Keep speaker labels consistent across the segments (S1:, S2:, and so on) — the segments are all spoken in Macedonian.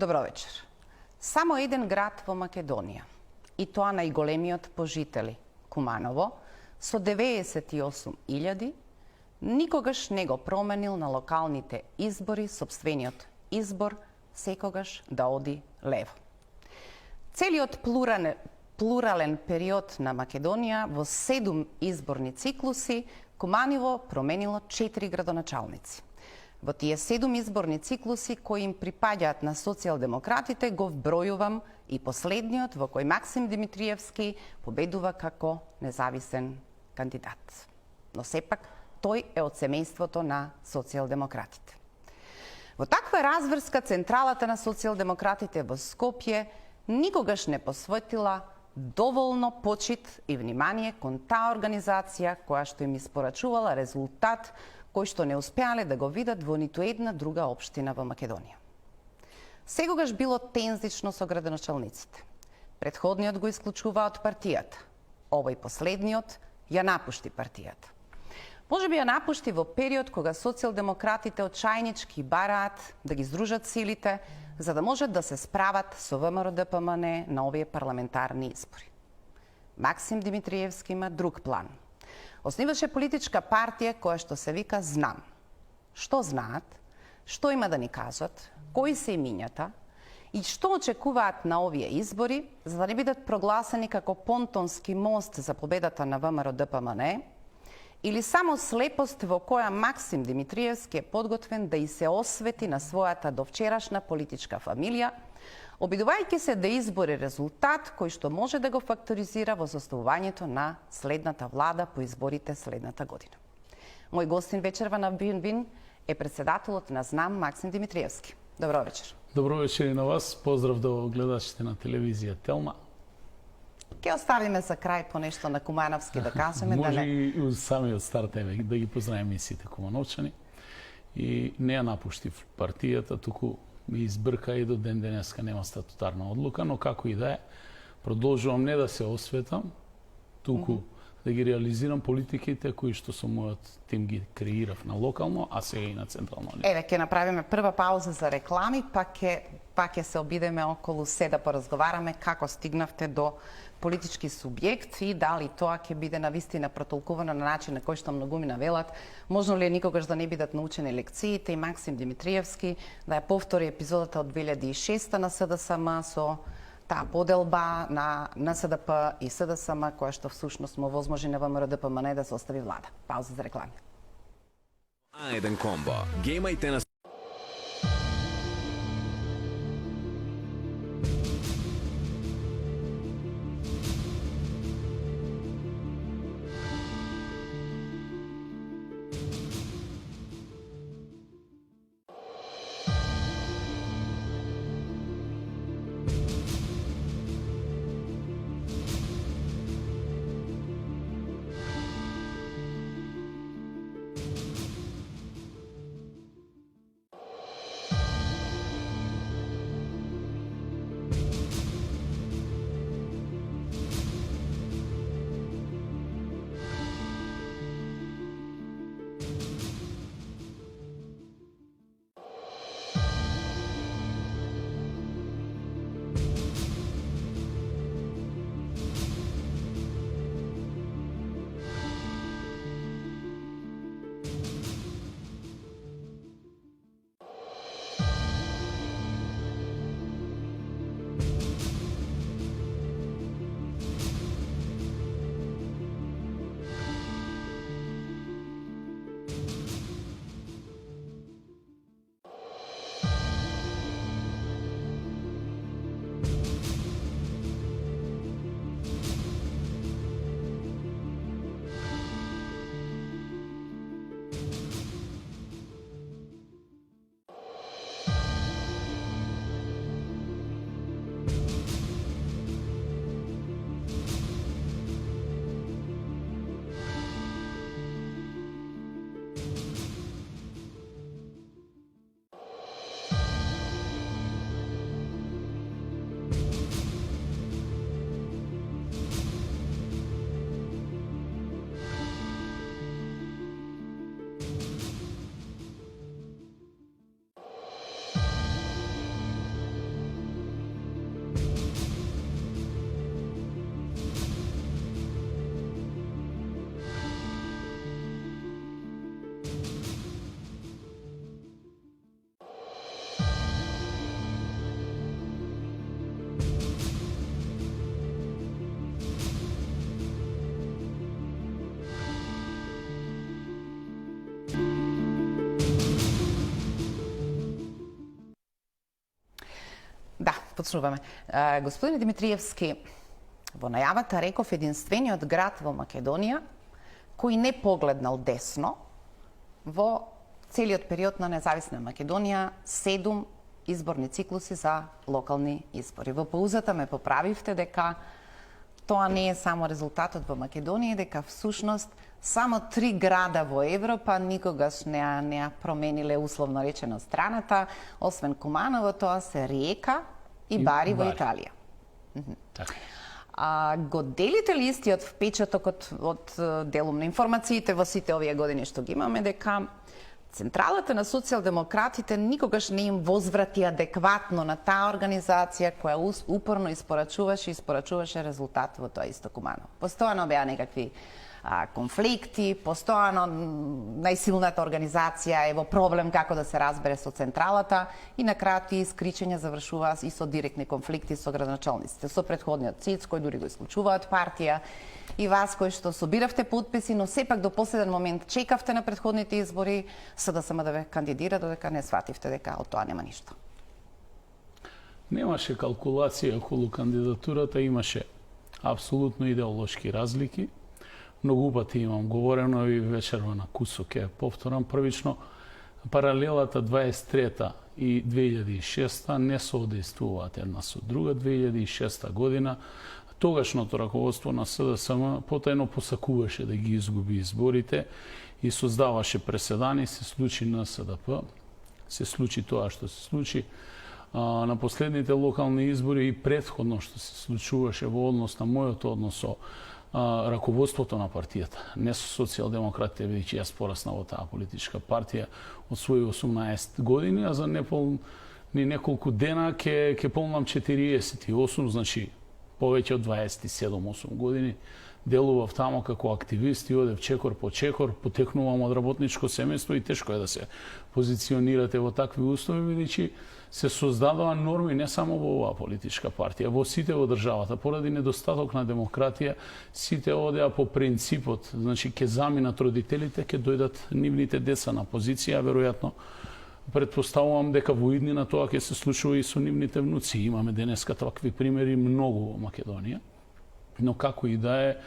S1: Добро вечер. Само еден град во Македонија, и тоа најголемиот по жители, Куманово, со 98.000, никогаш не го променил на локалните избори сопствениот избор секогаш да оди лево. Целиот плурален период на Македонија во 7 изборни циклуси, Куманово променило 4 градоначалници. Во тие 7 изборни циклуси кои им припаѓаат на социјалдемократите го вбројувам и последниот во кој Максим Димитриевски победува како независен кандидат. Но сепак тој е од семејството на социјалдемократите. Во таква разврска централата на социјалдемократите во Скопје никогаш не посветила доволно почит и внимание кон таа организација која што им испорачувала резултат кој што не успеале да го видат во ниту една друга општина во Македонија. Секогаш било тензично со градоначалниците. Претходниот го исклучува од партијата, овој последниот ја напушти партијата. Можеби ја напушти во период кога социјалдемократите очајнички бараат да ги здружат силите за да можат да се справат со ВМРО-ДПМН на овие парламентарни избори. Максим Димитриевски има друг план. Основиваше политичка партија која што се вика Знам. Што знаат, што има да ни кажат, кои се имињата и што очекуваат на овие избори за да не бидат прогласени како понтонски мост за победата на ВМРО-ДПМН или само слепост во која Максим Димитриевски е подготвен да и се освети на својата довчерашна политичка фамилија, обидувајќи се да избори резултат кој што може да го факторизира во составувањето на следната влада по изборите следната година. Мој гостин вечерва на Бин е председателот на Знам Максим Димитриевски. Добро вечер.
S2: Добро вечер и на вас. Поздрав до гледачите на телевизија Телма.
S1: Ке оставиме за крај по нешто на Кумановски да кажеме.
S2: Може и у самиот старт да ги поздравиме сите кумановчани. И не ја напуштив партијата, туку ми избрка и до ден денеска нема статутарна одлука, но како и да е, продолжувам не да се осветам, туку да ги реализирам политиките кои што со мојот тим ги креирав на локално, а сега и на централно ниво.
S1: Еве, ќе направиме прва пауза за реклами, па ќе се обидеме околу се да поразговараме како стигнавте до политички субјект и дали тоа ќе биде навистина протолкувано на начин на кој што многумина велат. Можно ли никогаш да не бидат научени лекциите и Максим Димитриевски да ја повтори епизодата од 2006 на СДСМ со таа поделба на НСДП и СДСМ која што всушност му возможи на ВМРО-ДПМН да се остави влада. Пауза за реклами.
S3: A1 Combo. Геймајте на
S1: Почнуваме. Господин Димитриевски, во најавата реков единствениот град во Македонија кој не погледнал десно во целиот период на независна Македонија 7 изборни циклуси за локални избори. Во паузата ме поправивте дека тоа не е само резултатот во Македонија, дека всушност само 3 града во Европа никогаш не ја промениле условно речено страната, освен Куманово, тоа се Риека и Бари во Италија.
S2: Така.
S1: Го делите ли истиот впечаток од делум на информациите во сите овие години што ги имаме, дека Централата на социјалдемократите никогаш не им возврати адекватно на таа организација која упорно испорачуваше резултат во тоа исто Куманово? Постојано беа некакви конфликти, постојано најсилната организација е во проблем како да се разбере со централата и на крајот тие искричења завршуваа и со директни конфликти со градоначалниците, со претходниот ЦИЦ кој дури го исклучува од партија и вас кои што собиравте подписи, но сепак до последен момент чекавте на претходните избори СДСМ да ве кандидира, додека не свативте дека од тоа нема ништо.
S2: Немаше калкулација околу кандидатурата, имаше апсолутно идеолошки разлики. Многу пати имам говорено и вечерва на Кусо ќе повторам првично. Паралелата 23-та и 2006-та не соодействуваат една со друга. 2006 година тогашното раководство на СДСМ потајно посакуваше да ги изгуби изборите и создаваше преседани, се случи на СДП, се случи тоа што се случи. На последните локални избори и претходно што се случуваше во однос на мојот однос со раководството на партијата, не со социјалдемократите, бидејќи јас порасна во таа политичка партија од своји 18 години, а за неполни неколку дена ќе полнам 48, значи повеќе од 27-8 години. Делував тамо како активист и одев чекор по чекор, потекнувам од работничко семејство и тешко е да се позиционирате во такви услови, бидејќи се создадоа норми не само во оваа политичка партија, во сите во државата. Поради недостаток на демократија, сите одеа по принципот, значи ќе заминат родителите, ќе дојдат нивните деца на позиција, веројатно претпоставувам дека во иднина тоа ќе се случува и со нивните внуци. Имаме денеска такви примери многу во Македонија. Но како и да е,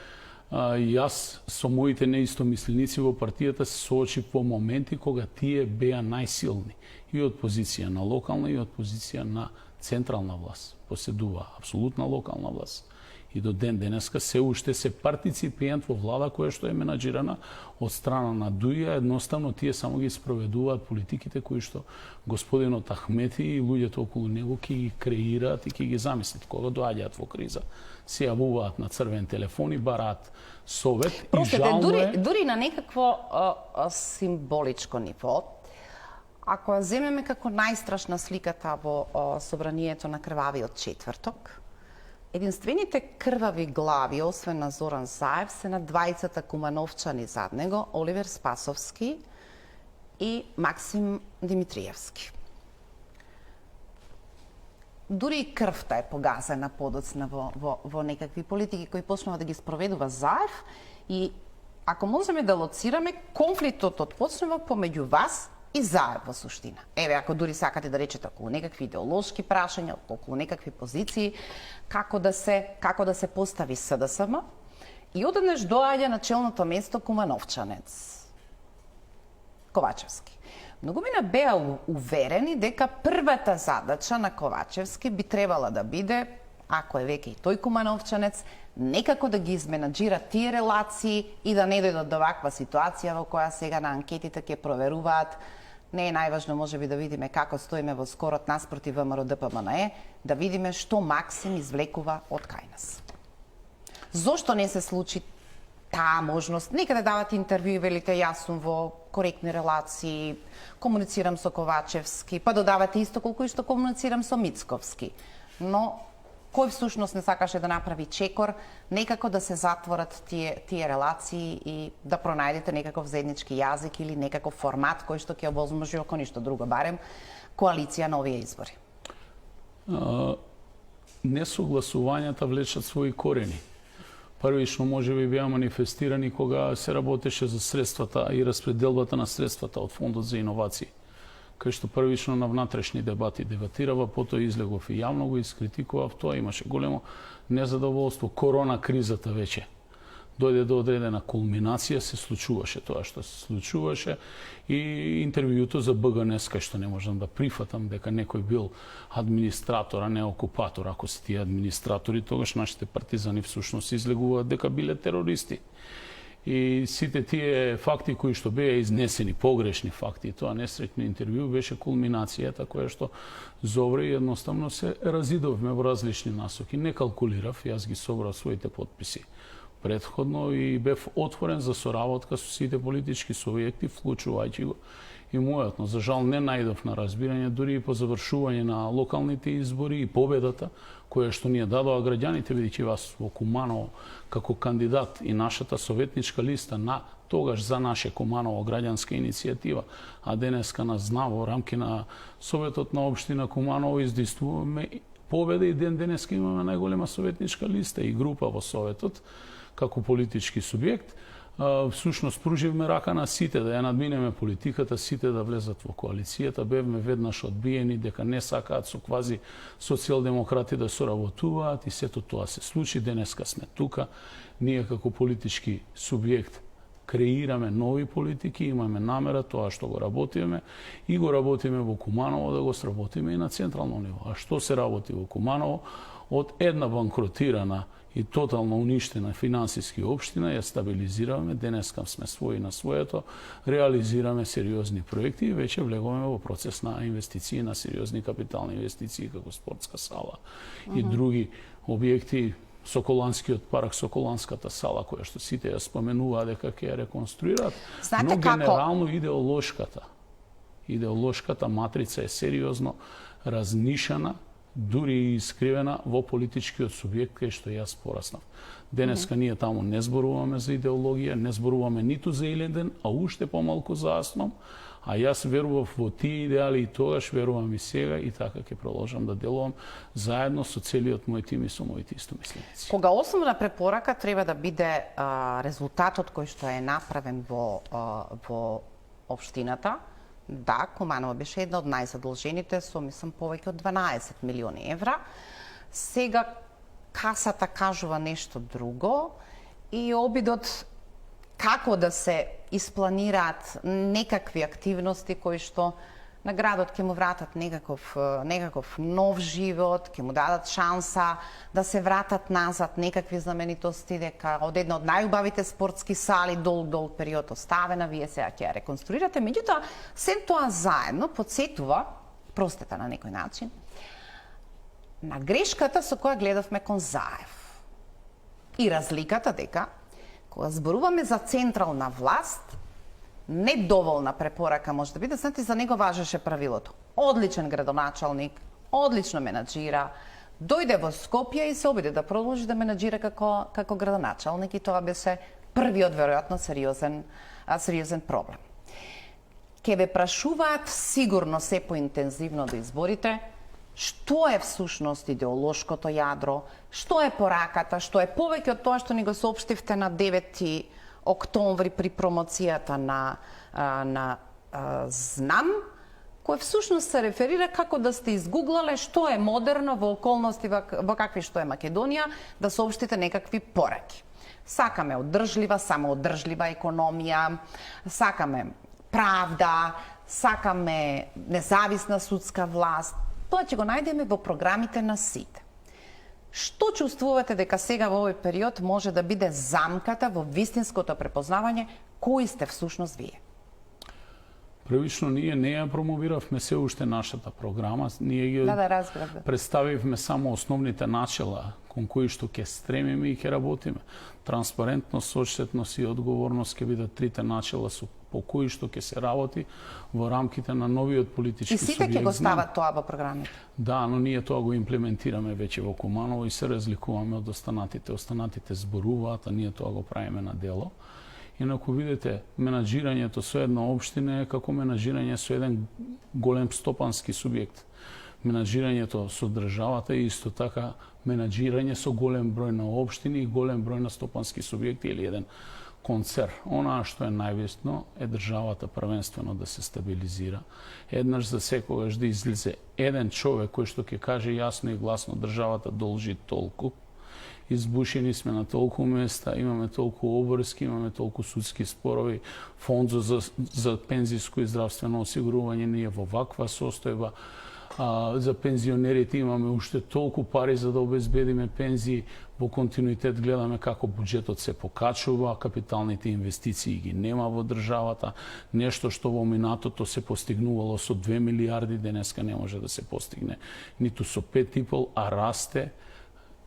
S2: јас со моите неистомисленици во партијата се соочив во моменти кога тие беа најсилни и од позиција на локална и од позиција на централна власт. Поседува апсолутна локална власт. И до ден денеска се уште се партиципиент во влада која што е менаџирана од страна на Дуја, едноставно тие само ги спроведуваат политиките кои што господинот Ахмети и луѓето околу него ќе ги креираат и ќе ги замислат кога доаѓаат во криза. Се јавуваат на црвен телефон и бараат совет.
S1: Простете,
S2: и жално е...
S1: дури на некакво символичко ниво, ако ја земеме како најстрашна сликата во собранието на крвавиот четврток, единствените крвави глави, освен на Зоран Заев, се на двајцата кумановчани зад него, Оливер Спасовски и Максим Димитриевски. Дури и крвта е погазена подоцна во некакви политики кои почнува да ги спроведува Заев и ако можеме да лоцираме, конфликтот отпочнува помеѓу вас и Заев во суштина. Еве, ако дури сакате да речете околу некакви идеолошки прашања, околу некакви позиции, како да се постави СДСМ, и одеднаш доаѓа на челното место кумановчанец Ковачевски. Многумина беа уверени дека првата задача на Ковачевски би требала да биде, ако е веќе и тој кумановчанец, некако да ги изменаџира тие релации и да не дојдат до ваква ситуација во која сега на анкетите ќе проверуваат. Не е најважно можеби да видиме како стоиме во скорот наспроти ВМРО ДПМНЕ, да видиме што Максим извлекува од кај нас. Зошто не се случи таа можност? Некаде давате интервју и велите јас сум во коректни релации, комуницирам со Ковачевски, па додавате исто колку и што комуницирам со Мицковски. Но кој всушност не сакаше да направи чекор, некако да се затворат тие релации и да пронајдете некаков заеднички јазик или некаков формат кој што ќе овозможи, ако ништо друго барем, коалиција на овие избори?
S2: Несогласувањата влечат своји корени. Првично може би беа манифестирани кога се работеше за средствата и распределбата на средствата од Фондот за иновации. кај што првично на внатрешни дебати дебатирава, потоа излегов и јавно го искритикував тоа, имаше големо незадоволство. Корона кризата веќе дојде до одредена кулминација, се случуваше тоа што се случуваше и интервјуто за БГНС, кај што не можам да прифатам дека некој бил администратор, а не окупатор. Ако се тие администратори, тогаш нашите партизани всушност излегуваат дека биле терористи. И сите тие факти кои што беа изнесени, погрешни факти, тоа несреќно интервју беше кулминацијата која што Зовре едноставно се разидовме во различни насоки. Не калкулирав, јас ги собрав своите подписи предходно и бев отворен за соработка со сите политички субјекти, вклучувајќи го и мојот. Но за жал не најдов на разбирање, дури и по завршување на локалните избори и победата која што ни ја дадоа граѓаните, бидејќи вас во Куманово како кандидат и нашата советничка листа на тогаш за наше Куманово граѓанска иницијатива, а денеска нас зна во рамки на Советот на општина Куманово издействуваме победа и ден денеска имаме најголема советничка листа и група во Советот како политички субјект. Всушност пруживме рака на сите да ја надминеме политиката, сите да влезат во коалицијата. Бевме веднаш одбиени дека не сакаат со квази социјалдемократи да соработуваат и сето тоа се случи. Денеска сме тука. Ние како политички субјект креираме нови политики, имаме намера тоа што го работиме и го работиме во Куманово да го сработиме и на централно ниво. А што се работи во Куманово? Од една банкротирана и тотално уништена финансиски општина ја стабилизираме, денеска сме своји на своето, реализираме сериозни проекти и веќе влегуваме во процес на инвестиции, на сериозни капитални инвестиции како спортска сала и други објекти, Соколанскиот парк, Соколанската сала, која што сите ја споменуваа дека ќе ја реконструираат, но генерално идеолошката матрица е сериозно разнишана, дури и искривена во политичкиот субјект кај што јас пораснав. Денеска ние таму не зборуваме за идеологија, не зборуваме ниту за Илинден, а уште помалку за Асном, а јас верував во тие идеали и тогаш, верувам и сега и така ќе продолжам да делувам заедно со целиот мој тим и со моите истомисленици.
S1: Кога основна препорака треба да биде резултатот кој што е направен во општината, да, Куманово беше една од најзадолжените со, мислам, повеќе од 12 милиони евра. Сега касата кажува нешто друго и обидот како да се испланираат некакви активности кои што на градот ќе му вратат некаков нов живот, ќе му дадат шанса да се вратат назад некакви знаменитости, дека од една од најубавите спортски сали долг период оставена, вие сега ќе ја реконструирате. Меѓутоа, сем тоа заедно потсетува, простете на некој начин, на грешката со која гледавме кон Заев. И разликата дека, кога зборуваме за централна власт, недоволна препорака може да биде, знаете, за него важеше правилото. Одличен градоначалник, одлично менаџира, дојде во Скопје и се обиде да продолжи да менаџира како градоначалник и тоа беше првиот веројатно сериозен проблем. Ке ве прашуваат сигурно се поинтензивно до изборите, што е всушност идеолошкото јадро, што е пораката, што е повеќе од тоа што ни го соопштивте на 9 октомври при промоцијата на Знам, кој всушност се реферира како да сте изгуглале што е модерно во околности во какви што е Македонија, да соопштите некакви пораки. Сакаме одржлива, самоодржлива економија, сакаме правда, сакаме независна судска власт. Тоа ќе го најдеме во програмите на сите. Што чувствувате дека сега во овој период може да биде замката во вистинското препознавање кои сте всушност вие?
S2: Првично ние не ја промовиравме се уште нашата програма, ние ги представивме само основните начела кон кои што ќе стремиме и ќе работиме. Транспарентност, сочетност и одговорност ќе бидат трите начела по кои што ќе се работи во рамките на новиот политички субјект.
S1: И сите ќе го стават тоа во програмите?
S2: Да, но ние тоа го имплементираме веќе во Куманово и се разликуваме од останатите. Останатите зборуваат, а ние тоа го правиме на дело. Инаку видите, менаџирањето со една општина е како менаџирање со еден голем стопански субјект. Менаџирањето со државата е исто така менаџирање со голем број на општини и голем број на стопански субјекти или еден концер. Она што е најбитно е државата првенствено да се стабилизира. Еднаш за секогаш да излезе еден човек кој што ќе каже јасно и гласно државата должи толку. Избушени сме на толку места, имаме толку обврски, имаме толку судски спорови, фонд за пензиско и здравствено осигурување ние во ваква состојба. За пензионерите имаме уште толку пари за да обезбедиме пензии. Во континуитет гледаме како буџетот се покачува, капиталните инвестиции ги нема во државата. Нешто што во минатото се постигнувало со 2 милиарди, денеска не може да се постигне ниту со 5,5, а расте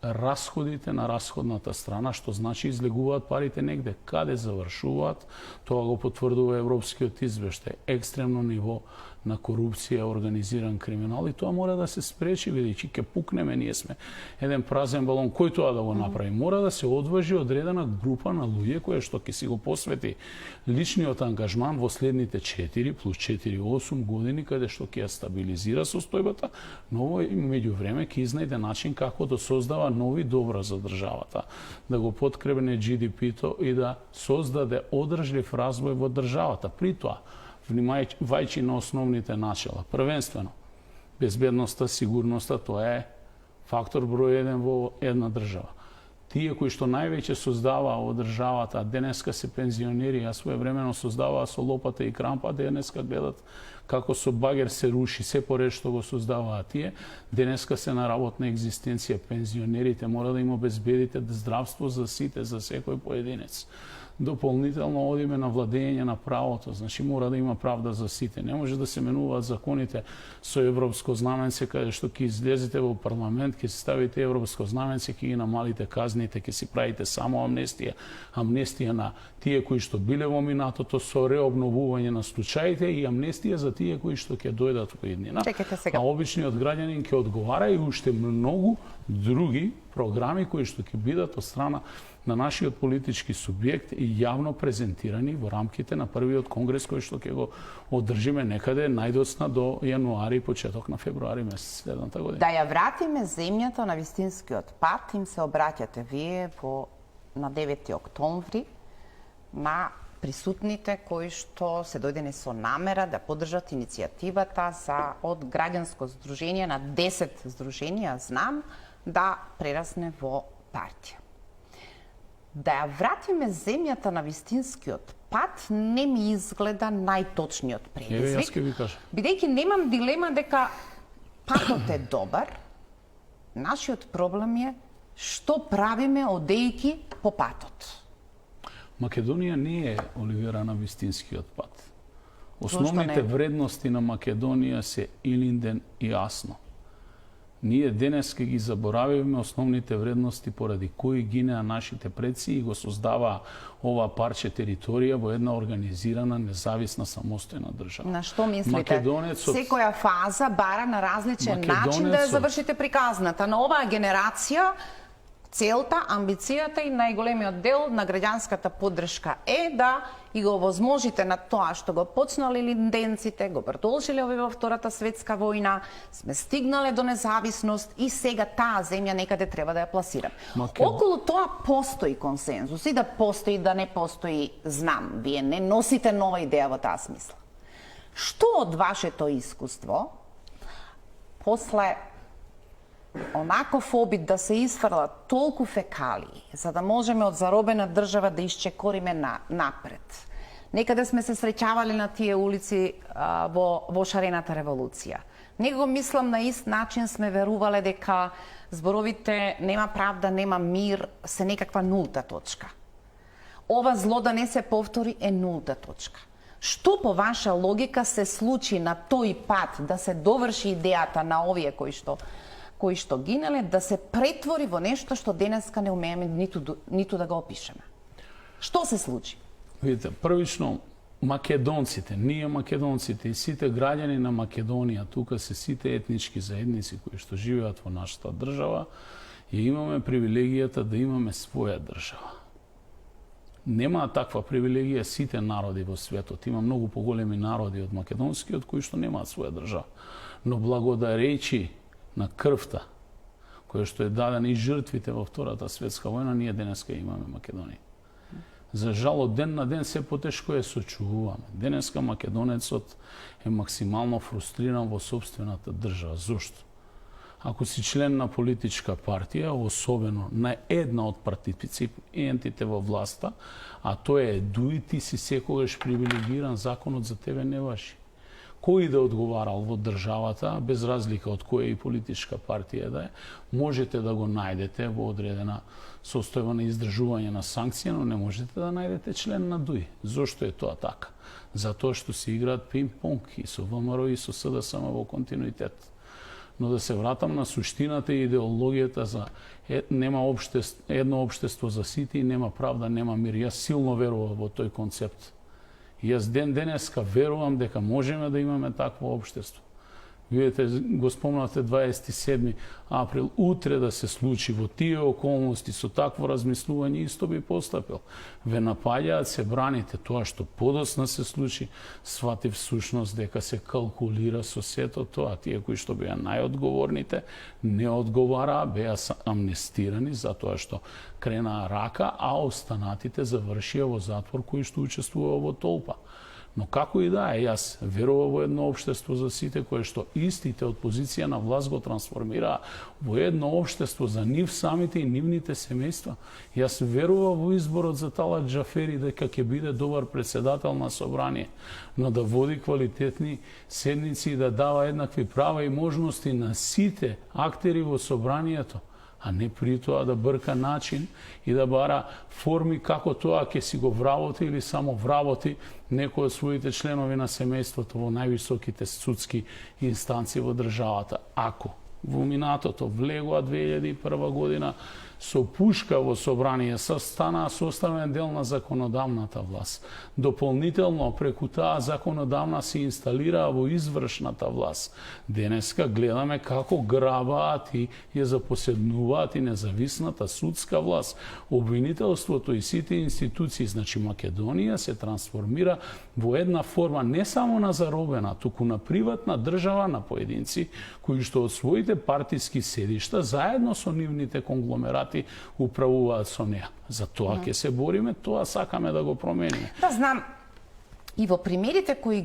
S2: расходите на расходната страна, што значи излегуваат парите негде. Каде завршуваат? Тоа го потврдува Европскиот извештај. Екстремно ниво на корупција, организиран криминал, и тоа мора да се спречи, бидејќи ќе пукнеме, ние сме еден празен балон. Кој тоа да го направи? Мора да се одважи одредена група на луѓе која што ќе си го посвети личниот ангажман во следните 4 плюс 4 8 години, каде што ќе ја стабилизира состојбата, но меѓувреме ќе изнајде начин како да создава нови добра за државата, да го поткрепне GDP-то и да создаде одржлив развој во државата. При тоа, внимавајќи на основните начела. Првенствено, безбедноста, сигурноста, тоа е фактор број 1 во една држава. Тие кои што највеќе создаваа во државата, денеска се пензионери, а своевремено создаваа со лопата и крампа, денеска гледат како со багер се руши се поред што го создаваа тие. Денеска се на работна екзистенција. Пензионерите мора да им обезбедите здравство за сите, за секој поединец. Дополнително одиме на владење на правото, значи мора да има правда за сите. Не може да се менуваат законите со европско знаменце, каде што ќе излезете во парламент, ќе се ставите европско знаменце, ќе ги намалите казните, ќе си правите само амнестија. Амнестија на тие кои што биле во минатото со реобновување на случаите и амнестија за тие кои што ќе дојдат во иднина. А обичниот граѓанин ќе одговара и уште многу други програми кои што ќе бидат од страна на нашиот политички субјект и јавно презентирани во рамките на првиот конгрес кој што ќе го одржиме некаде најдоцна до јануари, почеток на февруари месец следната година.
S1: Да ја вратиме земјата на вистинскиот пат, им се обраќате вие на 9 октомври на присутните кои што се дојдени со намера да поддржат иницијативата од граѓанско здружение на 10 здруженија, знам, да прерасне во партија. Да ја вратиме земјата на вистинскиот пат не ми изгледа најточниот предизвик.
S2: Јас ќе ви кажам.
S1: Бидејќи немам дилема дека патот е добар, нашиот проблем е што правиме одејќи по патот.
S2: Македонија не е, Оливера, на вистинскиот пат. Основните вредности на Македонија се илинден и јасно. Ние денес ке ги заборавивме основните вредности поради кои гинеа нашите предци и го создаваа ова парче територија во една организирана, независна, самостојна држава.
S1: На што мислите? Секоја фаза бара на различен начин да ја завршите приказната. На оваа генерација целта, амбицијата и најголемиот дел на граѓанската поддршка е да и го овозможите на тоа што го почнали линденците, го продолжиле овие во Втората светска војна, сме стигнале до независност и сега таа земја некаде треба да ја пласираме. Околу тоа постои консензус и да постои, да не постои, знам, вие не носите нова идеја во таа смисла. Што од вашето искуство после онаков обид да се изфрлат толку фекалии, за да можеме од заробена држава да исчекориме напред. Некаде сме се среќавали на тие улици во шарената револуција. Некако мислам на ист начин сме верувале дека зборовите нема правда, нема мир се некаква нулта точка. Ова зло да не се повтори е нулта точка. Што по ваша логика се случи на тој пат да се доврши идејата на овие кои што гинале, да се претвори во нешто што денеска не умееме ниту да го опишеме? Што се случи?
S2: Видите, првично, македонците, ние македонците и сите граѓани на Македонија, тука се сите етнички заедници кои што живеат во нашата држава, и имаме привилегијата да имаме своја држава. Нема таква привилегија сите народи во светот. Има многу поголеми народи од македонскиот кои што немаат своја држава. Но благодарејќи на крвта која што е дадена и жртвите во Втората светска војна, ние денеска имаме Македонија. За жал, од ден на ден се потешко е сочувуваме. Денеска македонецот е максимално фрустриран во собствената држава. Зошто? Ако си член на политичка партија, особено на една од партиципентите во власта, а тоа е ДУИ, ти си секогаш привилегиран, законот за тебе не важи. Кој да одговарал во државата, без разлика од која и политичка партија да е, можете да го најдете во одредена состојба на издржување на санкција, но не можете да најдете член на ДУИ. Зошто е тоа така? Затоа што се играат пинг-понг и со ВМРО и со СДСМ во континуитет. Но да се вратам на суштината и идеологијата за нема едно општество за сите и нема правда, нема мир. Јас силно верувам во тој концепт. И јас денеска верувам дека можеме да имаме такво општество. Видете, го спомнате 27 април, утре да се случи во тие околности со такво размислување, исто би постапил. Ве напаѓаат, се браните, тоа што подоцна се случи, сватив сушност дека се калкулира со сето тоа. Тие кои што беа најодговорните не одговараа, беа амнестирани затоа што кренаа рака, а останатите завршија во затвор кои што учествуваа во толпа. Но како и да е, јас верувам во едно општество за сите, кое што истите од позиција на власт го трансформираа во едно општество за нив самите и нивните семејства. Јас верувам во изборот за Талат Џафери дека ќе биде добар председател на собрание, но да води квалитетни седници и да дава еднакви права и можности на сите актери во собранието, а не при тоа да брка начин и да бара форми како тоа ќе си го вработи или само вработи некој од своите членови на семејството во највисоките судски инстанции во државата. Ако во минатото влегоа 2001 година со пушка во собрание, станаа составен дел на законодавната власт. Дополнително, преку таа законодавна се инсталираа во извршната власт. Денеска гледаме како грабаат и ја запоседнуваат и независната судска власт. Обвинителството и сите институции, значи Македонија, се трансформира во една форма не само на заробена, туку на приватна држава на поединци, кои што од своите партиски седишта, заедно со нивните конгломерати, управуваат со неа. За тоа ќе се бориме, тоа сакаме да го промениме.
S1: Да, знам, и во примерите кои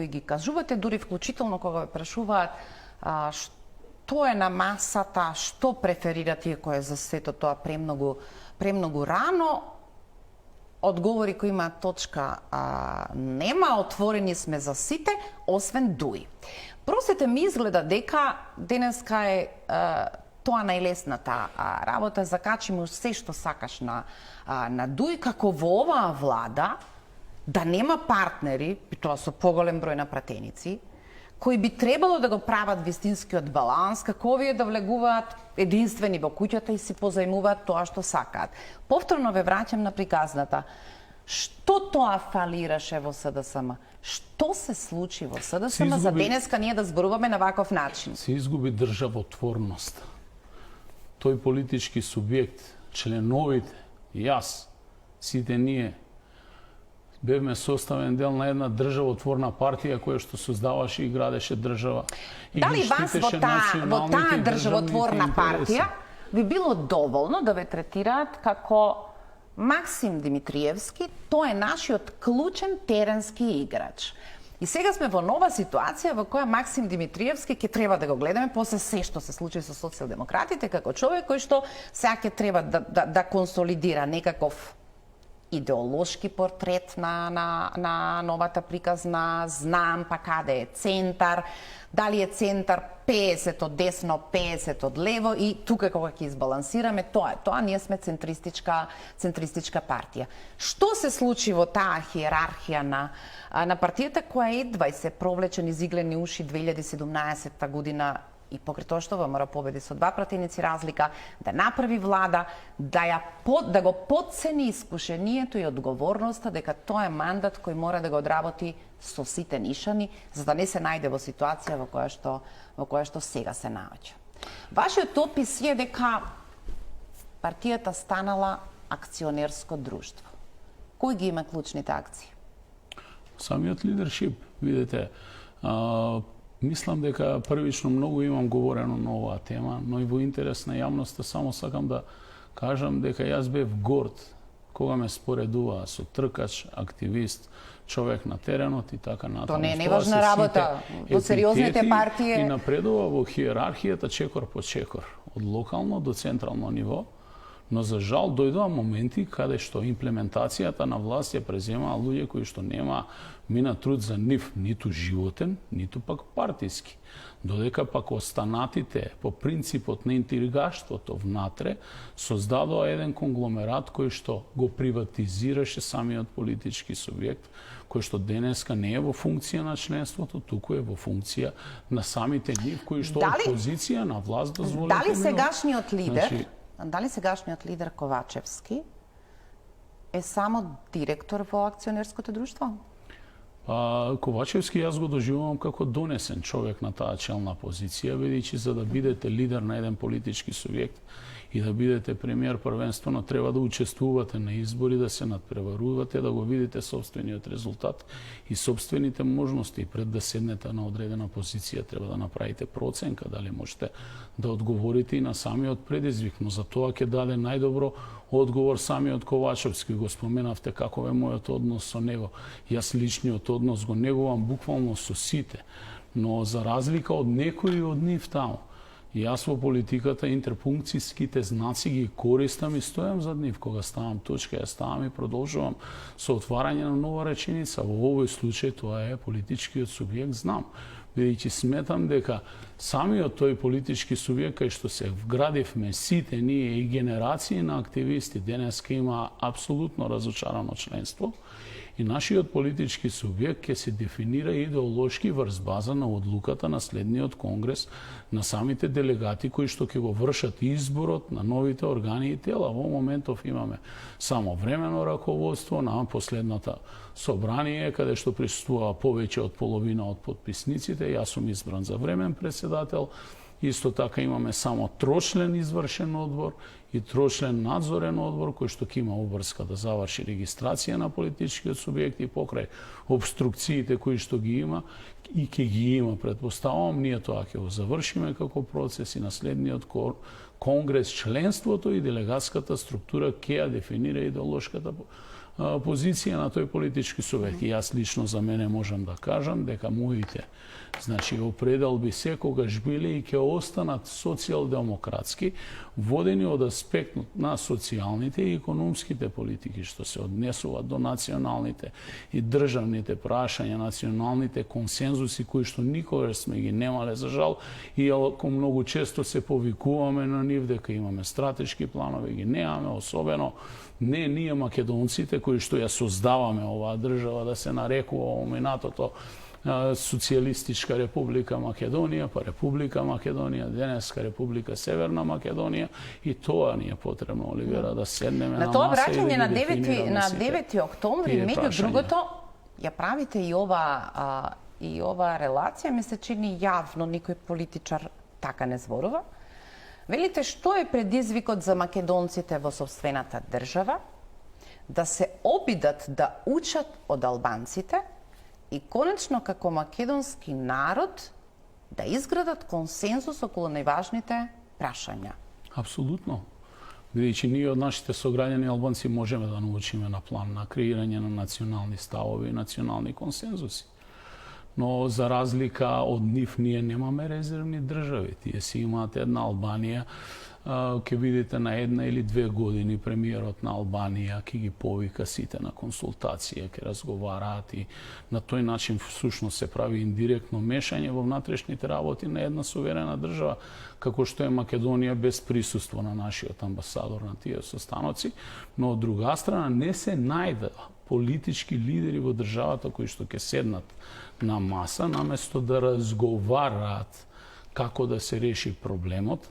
S1: ги кажувате, дури вклучително кога ве прашуваат што е на масата, што преферира тие кои за сето тоа премногу рано, одговори кои има точка нема, отворени сме за сите, освен ДУИ. Простите, ми изгледа дека денеска е тоа најлесната работа, закачи му се што сакаш на ДУИ, како во оваа влада да нема партнери, и тоа со поголем број на пратеници, кои би требало да го прават вистинскиот баланс, како овие да влегуваат единствени во куќата и си позајмуваат тоа што сакаат. Повторно ве враќам на приказната. Што тоа фалираше во СДСМ? Што се случи во СДСМ за денеска ние да зборуваме на ваков начин?
S2: Се изгуби државотворност. Тој политички субјект, членовите, јас, сите ние, бевме составен дел на една државотворна партија која што создаваше и градеше држава.
S1: Дали вас во таа државотворна партија би било доволно да ве третираат како Максим Димитриевски, тој е нашиот клучен теренски играч. И сега сме во нова ситуација во која Максим Димитриевски ќе треба да го гледаме после се што се случи со социјалдемократите како човек кој што сега ќе треба да консолидира некаков идеолошки портрет на новата приказна, знам па каде е центар, дали е центар 50 од десно, 50 од лево и тука кога ќе избалансираме, тоа ние сме центристичка партија. Што се случи во таа хиерархија на партијата која едва и се провлече низ иглени уши 2017 година и покрај тоа што ВМРО победи со 2 пратеници разлика, да направи влада, да го потцени искушението и одговорноста дека тоа е мандат кој мора да го одработи со сите нишани, за да не се најде во ситуација во која што сега се наоѓа. Вашиот опис е дека партијата станала акционерско друштво. Кој ги има клучните акции?
S2: Самиот лидершип, видите, мислам дека првично многу имам говорено на оваа тема, но и во интерес на јавноста само сакам да кажам дека јас бев горд кога ме споредуваа со тркач, активист, човек на теренот и така натаму.
S1: То не е неважна работа во сериозните партии.
S2: И напредува во хиерархијата чекор по чекор, од локално до централно ниво. Но за жал дојдоа моменти каде што имплементацијата на власт ја преземаа луѓе кои што нема мина труд за нив, ниту животен, ниту пак партиски. Додека пак останатите по принципот на интригаштвото внатре создадоа еден конгломерат кој што го приватизираше самиот политички субјект, кој што денеска не е во функција на членството, туку е во функција на самите нив кои што од позиција на власт дозволите.
S1: Дали сегашниот лидер, дали сегашниот лидер Ковачевски е само директор во акционерското друштво?
S2: Ковачевски јас го доживувам како донесен човек на таа челна позиција, бидејќи за да бидете лидер на еден политички субјект и да бидете премиер, првенствено треба да учествувате на избори, да се надпреварувате, да го видите собствениот резултат и собствените можности. Пред да седнете на одредена позиција треба да направите проценка дали можете да одговорите и на самиот предизвик, но за тоа ќе даде најдобро одговор самиот Ковачевски. Го споменавте каков е мојот однос со него. Јас личниот однос го негувам буквално со сите, но за разлика од некои од нив таму, јас во политиката интерпункцијските знаци ги користам и стојам зад нив. Кога ставам точка, ја ставам и продолжувам со отварање на нова реченица. Во овој случај тоа е политичкиот субјект, знам. Бидејќи сметам дека самиот тој политички субјект кај што се вградивме сите ние и генерации на активисти денеска има апсолутно разочарано членство. И нашиот политички субјект ќе се дефинира идеолошки врз база на одлуката на следниот конгрес на самите делегати кои што ќе го вршат изборот на новите органи и тела. Во моментов имаме само временно раководство на последната собрание, каде што присуствува повеќе од половина од подписниците. Јас сум избран за времен председател. Исто така имаме само трочлен извршен одбор и трочлен надзорен одбор кој што ќе има обврска да заврши регистрација на политичкиот субјект и покрај обструкциите кои што ги има и ќе ги има, предпоставувам, ние тоа ќе го завршиме како процес и на следниот конгрес членството и делегатската структура ќе ја дефинира идеолошката позиција на тој политички субјект. И јас лично за мене можам да кажам дека моите определби секогаш биле и ќе останат социјалдемократски, водени од аспектот на социјалните и економските политики што се однесуваат до националните и државните прашања, националните консензуси кои што никогаш сме ги немале за жал и ако многу често се повикуваме на нив дека имаме стратешки планови, ги немаме, особено не ние македонците кои што ја создаваме оваа држава да се нарекува оминатото Социјалистичка република Македонија, па Република Македонија, денеска Република Северна Македонија, и тоа ни е потребно, Оливера, да седнеме на
S1: тоа
S2: маса и
S1: враќање
S2: да
S1: на
S2: ги
S1: 9 октомври, меѓу другото, ја правите и ова релација, ми се чини јавно, никој политичар така не зборува. Велите, што е предизвикот за македонците во сопствената држава да се обидат да учат од албанците и конечно како македонски народ да изградат консензус околу најважните прашања?
S2: Апсолутно. Бидејќи ние од нашите сограѓани албанци можеме да научиме на план на креирање на национални ставови и национални консензуси. Но за разлика од нив ние немаме резервни држави. Тие си имаат една Албанија, ќе видите на 1 или 2 години премиерот на Албанија ќе ги повика сите на консултација, ќе разговараат и на тој начин всушност се прави индиректно мешање во внатрешните работи на една суверена држава, како што е Македонија без присуство на нашиот амбасадор на тие состаноци, но од друга страна не се најде политички лидери во државата кои што ќе седнат на маса, наместо да разговараат како да се реши проблемот,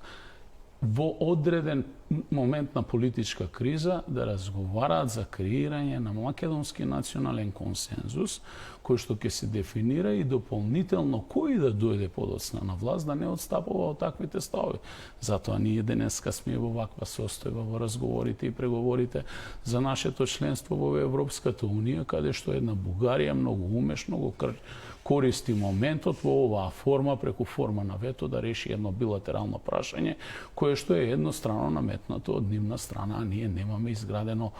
S2: во одреден момент на политичка криза да разговараат за креирање на македонски национален консензус, кој што ќе се дефинира и дополнително кој да дојде подоцна на власт да не отстапува од таквите ставови. Затоа ние денеска сме во ваква состојба во разговорите и преговорите за нашето членство во Европската унија, каде што една Бугарија многу умешно го користи моментот во оваа форма, преку форма на вето, да реши едно билатерално прашање, кое што е еднострано наметнато од нивна страна, а ние немаме изградено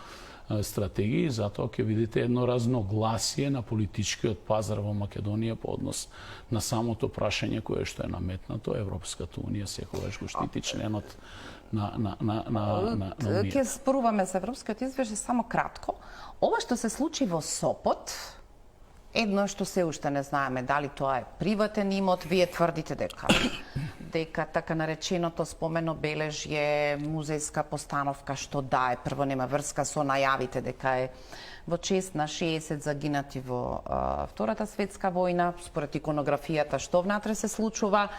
S2: стратегии, затоа ќе видите едно разногласие на политичкиот пазар во Македонија по однос на самото прашање кое што е наметнато. Европската унија секогаш го штити членот на Унија.
S1: Ќе споруваме за Европскиот извештај само кратко. Ова што се случи во Сопот, едно што се уште не знаеме дали тоа е приватен имот, вие тврдите дека така нареченото спомено бележје музејска постановка што да е прво нема врска со најавите дека е во чест на 60 загинати во Втората светска војна, според иконографијата што внатре се случува.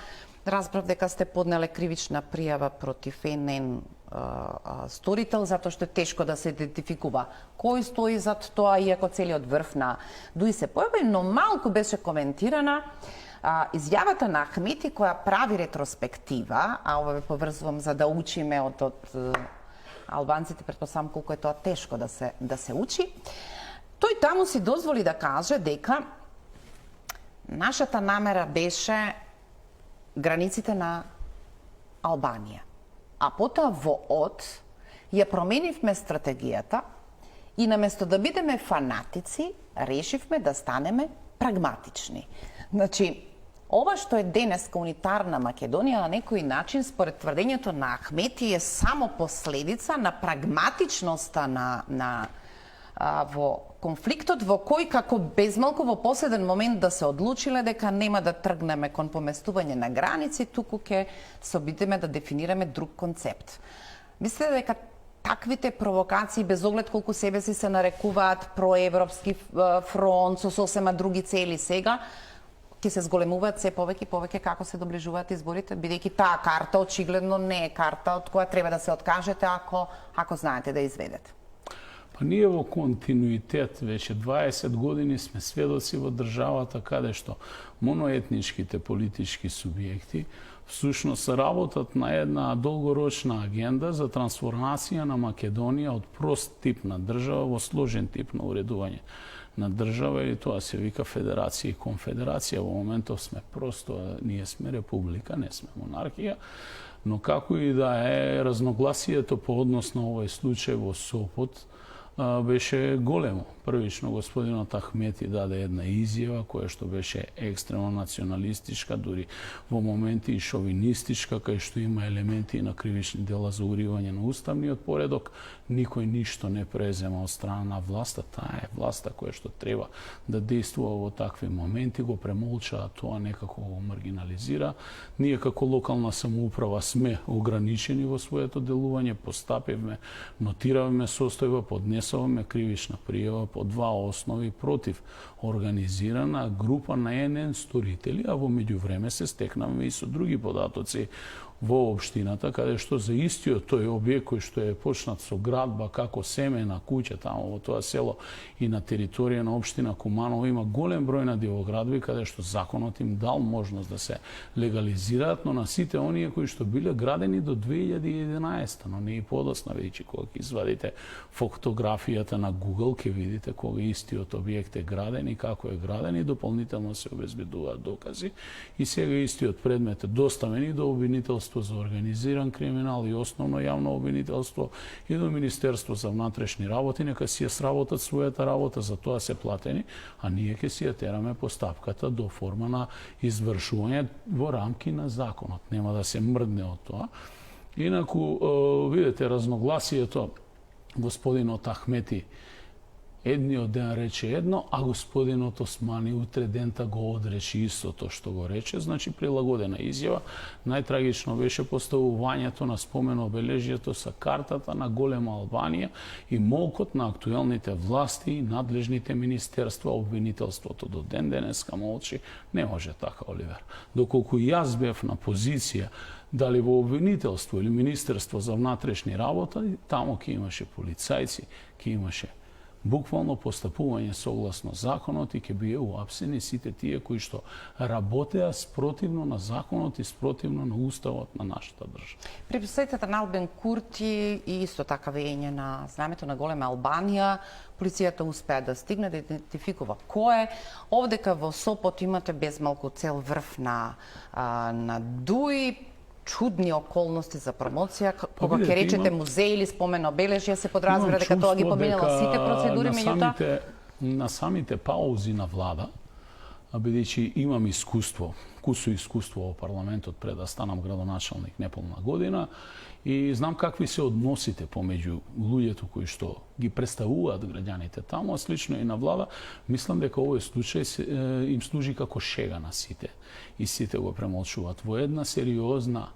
S1: Разбрав дека сте поднеле кривична пријава против НН сторител, затоа што е тешко да се идентификува кој стои зад тоа, иако целиот врв на ДУИ се појави, но малку беше коментирана изјавата на Ахмети која прави ретроспектива, а ова ве поврзувам за да учиме од албанците, претпоставам колку е тоа тешко да се учи. Тој таму си дозволи да каже дека нашата намера беше границите на Албанија. А потоа во ОД ја променивме стратегијата и наместо да бидеме фанатици, решивме да станеме прагматични. Значи, ова што е денеска унитарна Македонија на некој начин, според тврдењето на Ахмети, е само последица на прагматичноста во конфликтот, во кој како безмалку во последен момент да се одлучиле дека нема да тргнеме кон поместување на граници, туку ќе се обидеме да дефинираме друг концепт. Мислите дека таквите провокации, без оглед колку себе си се нарекуваат проевропски фронт со сосема други цели сега, ќе се зголемуваат се повеќе и повеќе како се доближуваат изборите, бидејќи таа карта очигледно не е карта од која треба да се откажете ако знаете да изведете?
S2: Па ние во континуитет веќе 20 години сме сведоци во државата каде што моноетничките политички субјекти всушност работат на една долгорочна агенда за трансформација на Македонија од прост тип на држава во сложен тип на уредување на држава, и тоа се вика федерација и конфедерација. Во моментов сме просто, ние сме република, не сме монархија, но како и да е, разногласието по однос на овој случај во Сопот беше големо. Првично господинот Ахмети даде една изјава која што беше екстремно националистичка, дури во моменти и шовинистичка, кај што има елементи на кривични дела за уривање на уставниот поредок. Никој ништо не презема од страна на власта. Таа е власта која што треба да действува во такви моменти, го премолча, тоа некако го маргинализира. Ние како локална самоуправа сме ограничени во своето делување, постапивме, нотиравме состојба, поднесуваме кривична пријава по два основи против организирана група на НН сторители, а во меѓувреме се стекнавме и со други податоци во општината, каде што за истиот тој објект кој што е почнат со градба како семена куќа таму во тоа село и на територија на општина Куманово има голем број на дивоградби каде што законот им дал можност да се легализираат, но на сите оние кои што биле градени до 2011, но не и подосна, видите кога ќе извадите фотографијата на Google, ќе видите кога истиот објект е граден и како е граден, и дополнително се обезбедуваат докази, и сега истиот предмет е доставен до обвинителство за организиран криминал и основно јавно обвинителство и до Министерство за внатрешни работи, нека си ја сработат својата работа, за тоа се платени, а ние ќе си ја тераме постапката до форма на извршување во рамки на законот. Нема да се мрдне од тоа. Инаку, видите, разногласието, господинот Ахмети едниот ден рече едно, а господинот Османи утре дента го одрече истото што го рече, значи прилагодена изјава. Најтрагично беше поставувањето на спомен обележјето со картата на голема Албанија и молкот на актуелните власти и надлежните министерства. Обвинителството до ден денеска молчи. Не може така, Оливер. Доколку јас бев на позиција дали во обвинителство или Министерство за внатрешни работи, тамо ќе имаше полицајци, ќе имаше буквално постапување согласно законот и ќе биде уапсени сите тие кои што работеа спротивно на законот и спротивно на уставот на нашата држава.
S1: При посетата на Албен Курти и исто така вење на знамето на голема Албанија, полицијата успеа да стигне да идентификува кој е. Овдека во Сопот имате безмалку цел врв на Дуи, чудни околности за промоција, кога ќе речете музеј или спомен обележја, се подразбира дека тоа ги поминала сите процедури, меѓутоа
S2: на самите паузи на влада, бидејќи имам кусо искуство во парламентот пред да станам градоначалник неполна година и знам какви се односите помеѓу луѓето кои што ги представуваат граѓаните таму, а слично и на влада, мислам дека овој случај им служи како шега на сите и сите го премолчуваат. Во една сериозна,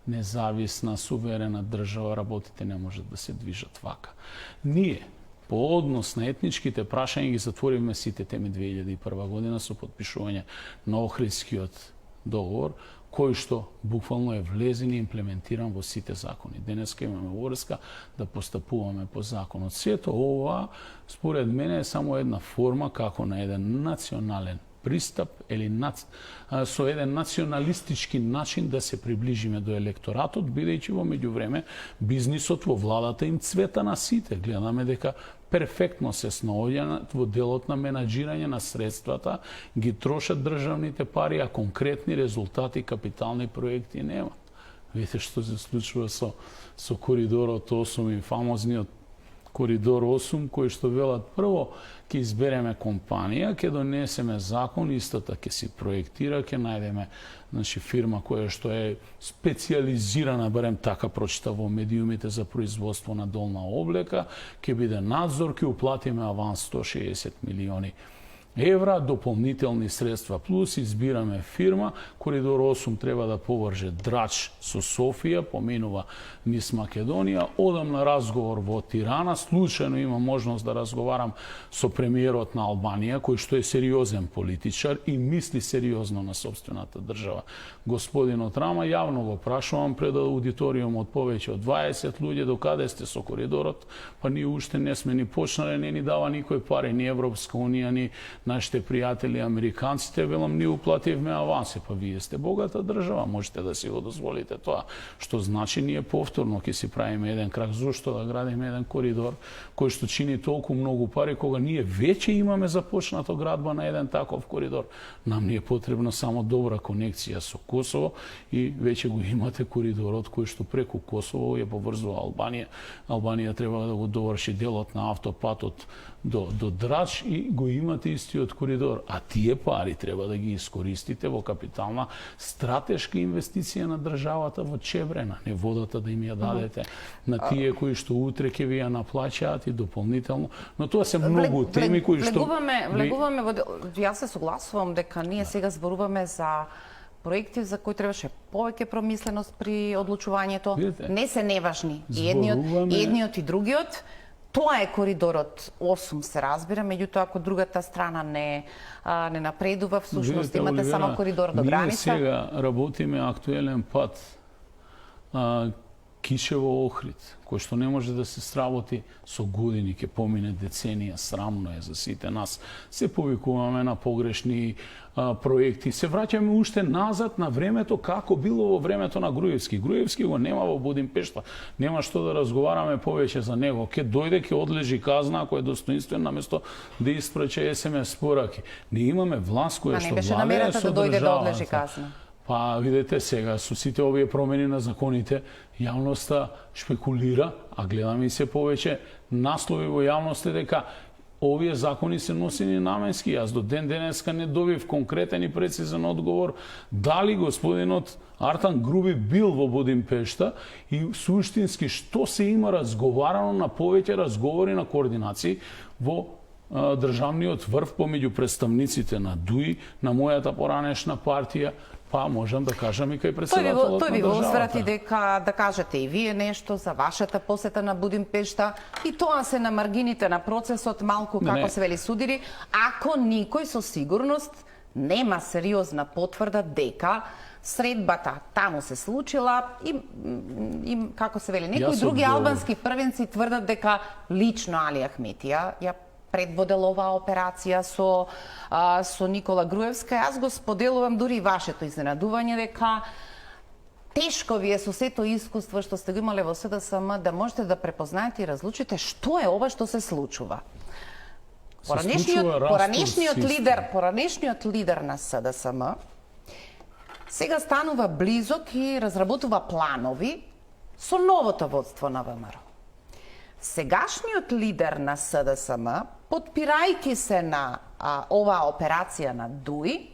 S2: независна, суверена држава работите не можат да се движат вака. Ние по однос на етничките прашања ги затворивме сите теми 2001 година со подпишување на Охридскиот договор, кој што буквално е влезен и имплементиран во сите закони. Денеска имаме врска да постапуваме по законот. Сето ова, според мене, е само една форма како на еден национален пристап или со еден националистички начин да се приближиме до електоратот, бидејќи во меѓувреме бизнисот во владата им цвета на сите. Гледаме дека перфектно се снаоѓаат во делот на менаџирање на средствата, ги трошат државните пари, а конкретни резултати, капитални проекти нема. Видите што се случува со коридорот 8 и фамозниот коридор 8, кој што велат прво ќе избереме компанија, ќе донесеме закон, истата ќе си проектира, ќе најдеме фирма која што е специјализирана, барем така прочита во медиумите, за производство на долна облека, ќе биде надзор, ќе уплатиме аванс 160 милиони евра, дополнителни средства плюс, избираме фирма, коридор 8 треба да поврже Драч со Софија, поминува низ Македонија, одам на разговор во Тирана, случајно имам можност да разговарам со премиерот на Албанија, кој што е сериозен политичар и мисли сериозно на собствената држава. Господинот Рама, јавно го прашувам пред аудиториум од повеќе од 20 луѓе, докаде сте со коридорот, па ние уште не сме ни почнале, не ни дава никој пари, ни Европска унија, ни нашите пријатели американците, велам, ние уплативме аванси, па вие сте богата држава, можете да си го дозволите тоа, што значи ние повторно ќе си правиме еден крак. Зошто да градиме еден коридор кој што чини толку многу пари, кога ние веќе имаме започнато градба на еден таков коридор? Нам ни е потребна само добра конекција со Косово и веќе го имате коридорот кој што преку Косово ја поврзува Албанија. Албанија треба да го доврши делот на автопатот до Драч и го имате истиот коридор. А тие пари треба да ги искористите во капитална стратешка инвестиција на државата во Чебрена. Не водата да им ја дадете на тие кои што утре ќе ви ја наплаќаат и дополнително. Но тоа се многу теми кои што...
S1: Влегуваме во... Јас се согласувам дека ние сега зборуваме за проекти за кои требаше повеќе промисленост при одлучувањето.
S2: Видите?
S1: Не се неважни и едниот и другиот. Тоа е коридорот 8, се разбира, меѓутоа ако другата страна не напредува, всушност имате
S2: Оливера,
S1: само коридор до граница.
S2: Ние сега работиме актуелен пат Кишево-Охрид, кој што не може да се сработи со години, ќе помине деценија, срамно е за сите нас. Се повикуваме на погрешни проекти, се враќаме уште назад на времето како било во времето на Груевски. Груевски го нема во Будимпешта, нема што да разговараме повеќе за него. Ке дојде, ке одлежи казна, ако е достоинствен, наместо да испрача СМС пораки. Не имаме власт која што владее со државата.
S1: Не беше намерата да дојде да одлежи казна.
S2: Па, видете сега, со сите овие промени на законите, јавноста шпекулира, а гледаме и се повеќе наслови во јавноста дека овие закони се носени наменски. Јас до ден денеска не добив конкретен и прецизен одговор дали господинот Артан Груби бил во Будимпешта и суштински што се има разговарано на повеќе разговори на координации во државниот врв помеѓу представниците на ДУИ, на мојата поранешна партија, па можам да кажам и кај председателот на државата. Тој ви
S1: возврати дека да кажете и вие нешто за вашата посета на Будимпешта и тоа се на маргините на процесот, малку како се вели судири, ако никој со сигурност нема сериозна потврда дека Средбата таму се случила и како се вели, некои
S2: Јас
S1: други
S2: од-
S1: албански првенци тврдат дека лично Али Ахметија ја предводел оваа операција со Никола Груевска. Јас го споделувам дури и вашето изненадување дека тешко ви е со сето искуство што сте го имале во СДСМ да можете да препознаете и разлучите што е ова што се случува. Поранешниот лидер на СДСМ сега станува близок и разработува планови со новото водство на ВМРО. Сегашниот лидер на СДСМ, подпирајќи се на оваа операција на ДУИ,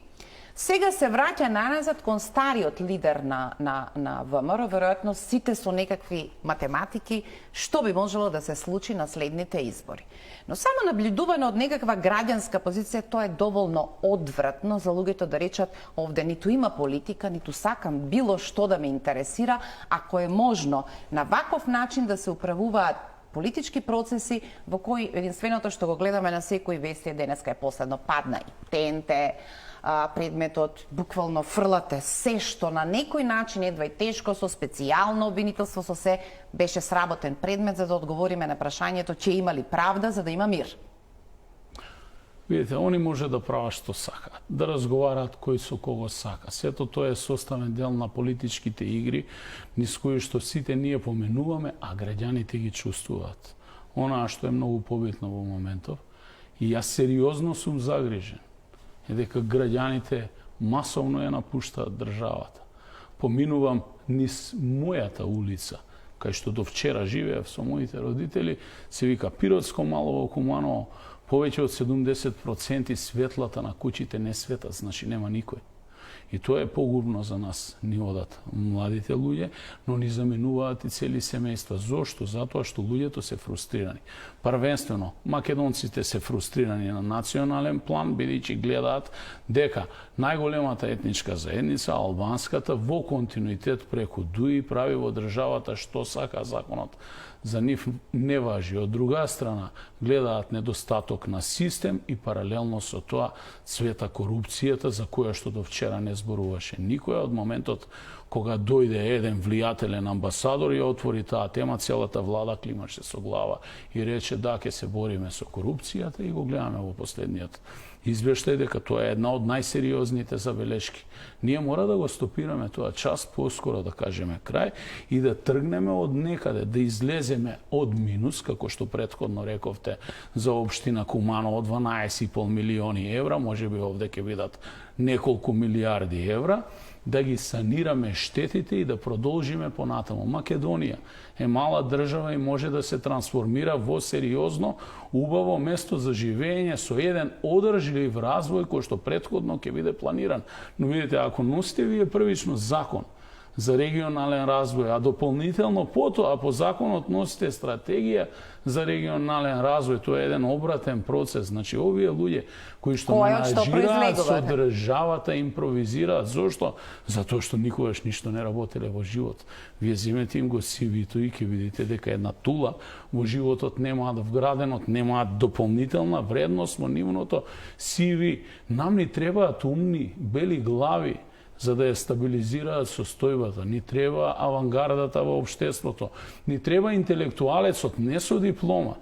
S1: сега се враќа наназад кон стариот лидер на ВМРО, веројатно сите со некакви математики, што би можело да се случи на следните избори. Но само наблюдувано од некаква граѓанска позиција, тоа е доволно одвратно за луѓето да речат овде ниту има политика, ниту сакам било што да ме интересира, ако е можно на ваков начин да се управуваат политички процеси во кои единственото што го гледаме на секои вести денеска е последно падна и ТНТ, предметот, буквално фрлате се што на некој начин едва и тешко со специјално обвинителство со се беше сработен предмет за да одговориме на прашањето ќе има ли правда за да има мир.
S2: Видите, они може да прават што сакаат, да разговараат кој со кого сака. Сето тоа е составен дел на политичките игри, низ кои што сите ние поменуваме, а граѓаните ги чувствуваат. Онаа што е многу побитно во моментов, и јас сериозно сум загрижен, е дека граѓаните масовно ја напуштаат државата. Поминувам низ мојата улица, кај што до вчера живеев со моите родители, се вика Пиротско мало во Куманово, повеќе од 70% светлата на куќите не светат, значи нема никој. И тоа е погубно за нас, ни одат младите луѓе, но ни заменуваат и цели семејства. Зошто? Затоа што луѓето се фрустрирани. Првенствено, македонците се фрустрирани на национален план, бидејќи гледаат дека најголемата етничка заедница, албанската, во континуитет преку ДУИ прави во државата што сака, законот за нив не важи. Од друга страна, гледаат недостаток на систем и паралелно со тоа цвета корупцијата за која што до вчера не зборуваше никој. Од моментот кога дојде еден влијателен амбасадор и отвори таа тема, целата влада климаше со глава и рече да, ќе се бориме со корупцијата, и го гледаме во последниот извештај дека тоа е една од најсериозните забелешки. Ние мора да го стопираме тоа час поскоро, да кажеме крај, и да тргнеме од некаде, да излеземе од минус, како што претходно рековте за општина Куманово, 12,5 милиони евра, може би овде ќе бидат неколку милиарди евра, да ги санираме штетите и да продолжиме понатаму. Македонија е мала држава и може да се трансформира во сериозно, убаво место за живење со еден одржлив развој кој што претходно ќе биде планиран. Но видите, ако носите вие првично закон за регионален развој, а дополнително потоа по законот носите стратегија за регионален развој, тоа е еден обратен процес. Значи, овие луѓе кои што менаџираат со државата импровизираат. Зошто? Затоа што никогаш ништо не работеле во живот. Вие земете им го CV-то и ќе видите дека една тула во животот немаат вграденот, немаат дополнителна вредност во нивното CV. Нам ни требаат умни, бели глави, за да ја стабилизираат состојбата. Ни треба авангардата во општеството. Ни треба интелектуалецот, не со диплома,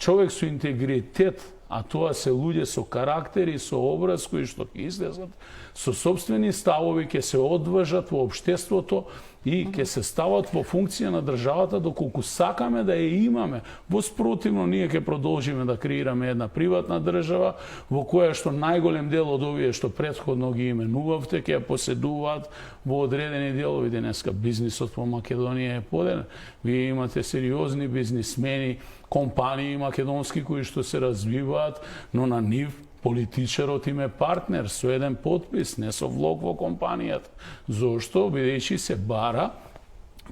S2: човек со интегритет, а тоа се луѓе со карактери, со образ кои што ќе излезат, со собствени ставови, ќе се одважат во општеството и ќе се стават во функција на државата доколку сакаме да ја имаме. Во спротивно, ние ќе продолжиме да креираме една приватна држава во која што најголем дел од овие што претходно ги именувавте ќе ја поседуваат во одредени делови. Денеска бизнисот во Македонија е поден. Вие имате сериозни бизнисмени, компании македонски кои што се развиваат, но на нив политичарот им е партнер со еден подпис, не со влог во компанијата. Зошто? Бидејќи се бара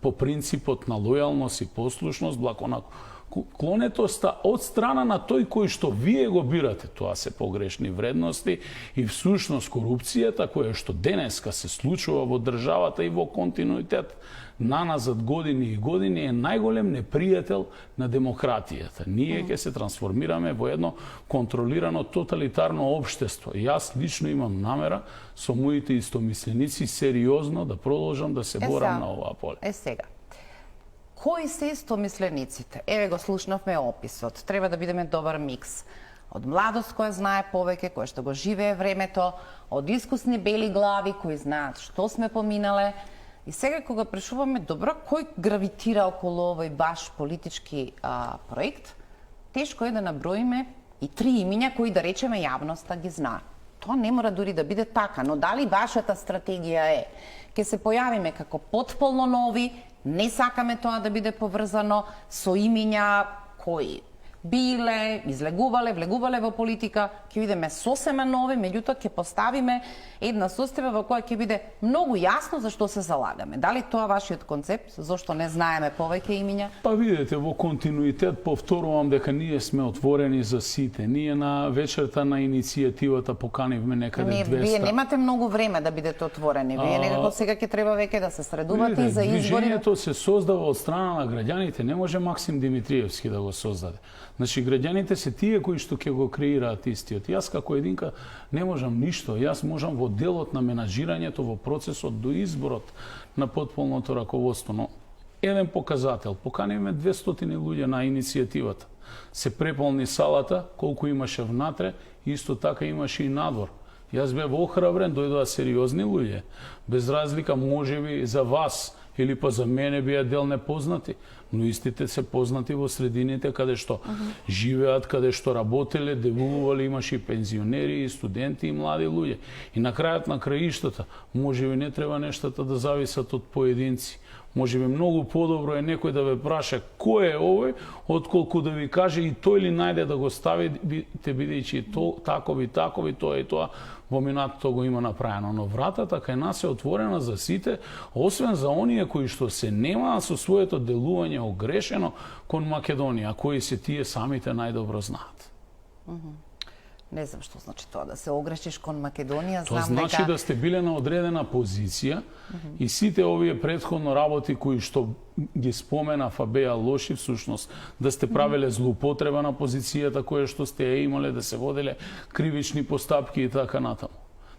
S2: по принципот на лојалност и послушност, клонетоста од страна на тој кој што вие го бирате. Тоа се погрешни вредности и всушност корупцијата која што денеска се случува во државата и во континуитет наназад години и години е најголем непријател на демократијата. Ние ќе се трансформираме во едно контролирано тоталитарно општество. Јас лично имам намера со моите истомисленици сериозно да продолжам да се борам на оваа поле.
S1: Сега. Кои се истомислениците? Еве го слушнавме описот. Треба да бидеме добар микс. Од младост која знае повеќе, која што го живее времето, од искусни бели глави кои знаат што сме поминале. И сега кога прашуваме добро кој гравитира околу овој баш политички проект, тешко е да наброиме и 3 имиња кои да речеме јавноста ги знае. Тоа не мора дури да биде така, но дали вашата стратегија е ќе се појавиме како потполно нови, не сакаме тоа да биде поврзано со имиња кои биле, излегувале, влегувале во политика, ќе бидеме сосема нови, меѓутоа ќе поставиме една состојба во која ќе биде многу јасно за што се залагаме. Дали тоа вашиот концепт, зошто не знаеме повеќе имиња?
S2: Па видете, во континуитет повторувам дека ние сме отворени за сите. Ние на вечерта на иницијативата поканивме некаде 200.
S1: Вие немате многу време да бидете отворени. Вие некако сега ќе треба веќе да се средувате и за избори.
S2: Движењето се создава од страна на граѓаните, не може Максим Димитриевски да го создаде. Значи, граѓаните се тие кои што ќе го креираат истиот. Јас како единка не можам ништо. Јас можам во делот на менаџирањето, во процесот до изборот на потполното раководство. Но еден показател, поканивме 200 луѓе на иницијативата. Се преполни салата, колку имаше внатре, исто така имаше и надвор. Јас бев охрабрен, дојдоа сериозни луѓе. Без разлика, можеби за вас или па за мене беа дел непознати, но истите се познати во средините каде што живеат, каде што работеле, девувале, имаше и пензионери, и студенти, и млади луѓе. И на крајот на краиштата, можеби не треба нештата да зависат од поединци. Можеби многу подобро е некој да ве праша кој е овој, отколку да ви каже и тој ли најде да го ставите, бидејќи такови, тоа и тоа во минатото го има направено. Но вратата кај нас е отворена за сите, освен за оние кои што се немаат со своето делување огрешено кон Македонија, кои се тие самите најдобро знаат.
S1: Не знам што значи тоа, да се огрешиш кон Македонија.
S2: Тоа значи да сте биле на одредена позиција и сите овие претходно работи кои што ги спомена беа лоши, всушност да сте правеле злоупотреба на позицијата која што сте ја имале, да се воделе кривични постапки и така натаму.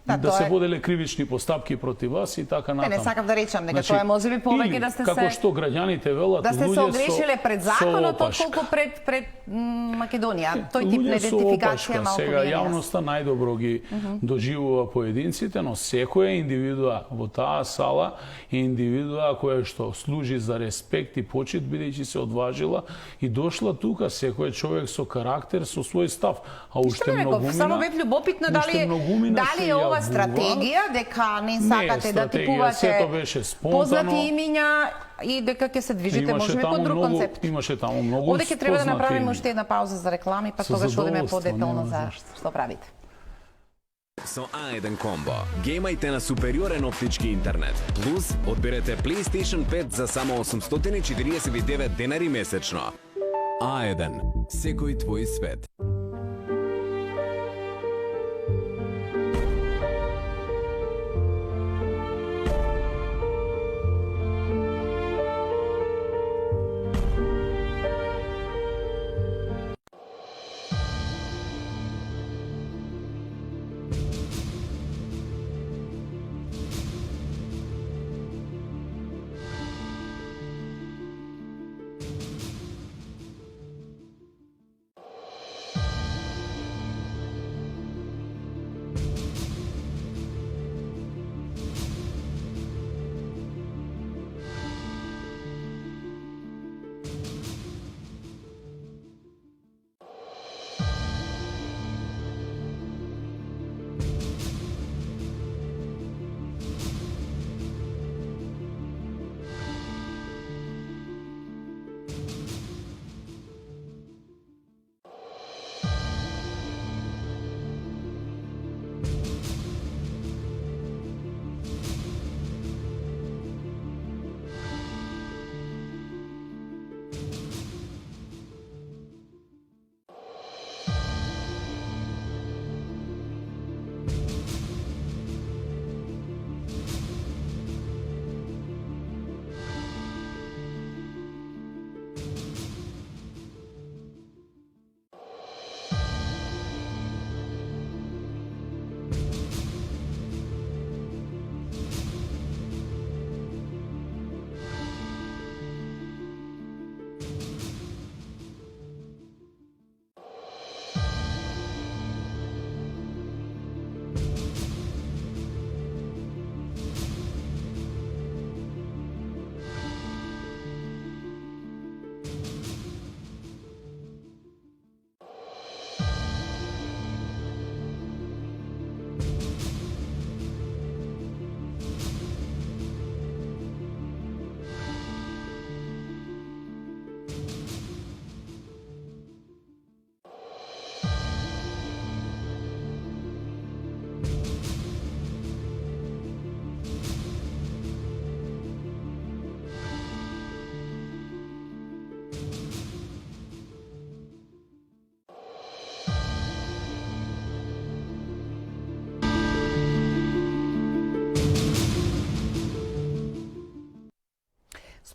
S2: Да се воделе кривични постапки против вас и така натаму.
S1: Не сакам да речам дека тоа е можеби повеќе да сте се
S2: како што граѓаните велат,
S1: да сте се огрешиле пред законот отколку пред Македонија. Тој тип на идентификација малку
S2: сега јавноста најдобро ги доживува поединците, но секоја индивидуа во таа сала е индивидуа која што служи за респект и почит, бидејќи се одважила и дошла тука, секој човек со карактер, со свој став. А уште многумина.
S1: Само бев љубопитна дали ова стратегија дека не сакате да типувате познати имиња и дека ќе се движите можеби по друг концепт.
S2: Имаше таму многу.
S1: Овде ќе треба да направиме уште една пауза за реклами, па тогаш одиме подетално за што правите.
S3: Со A1 Комбо гејмајте на супериорен оптички интернет. Плюс одберете PlayStation 5 за само 849 денари месечно. A1. Секој твој свет.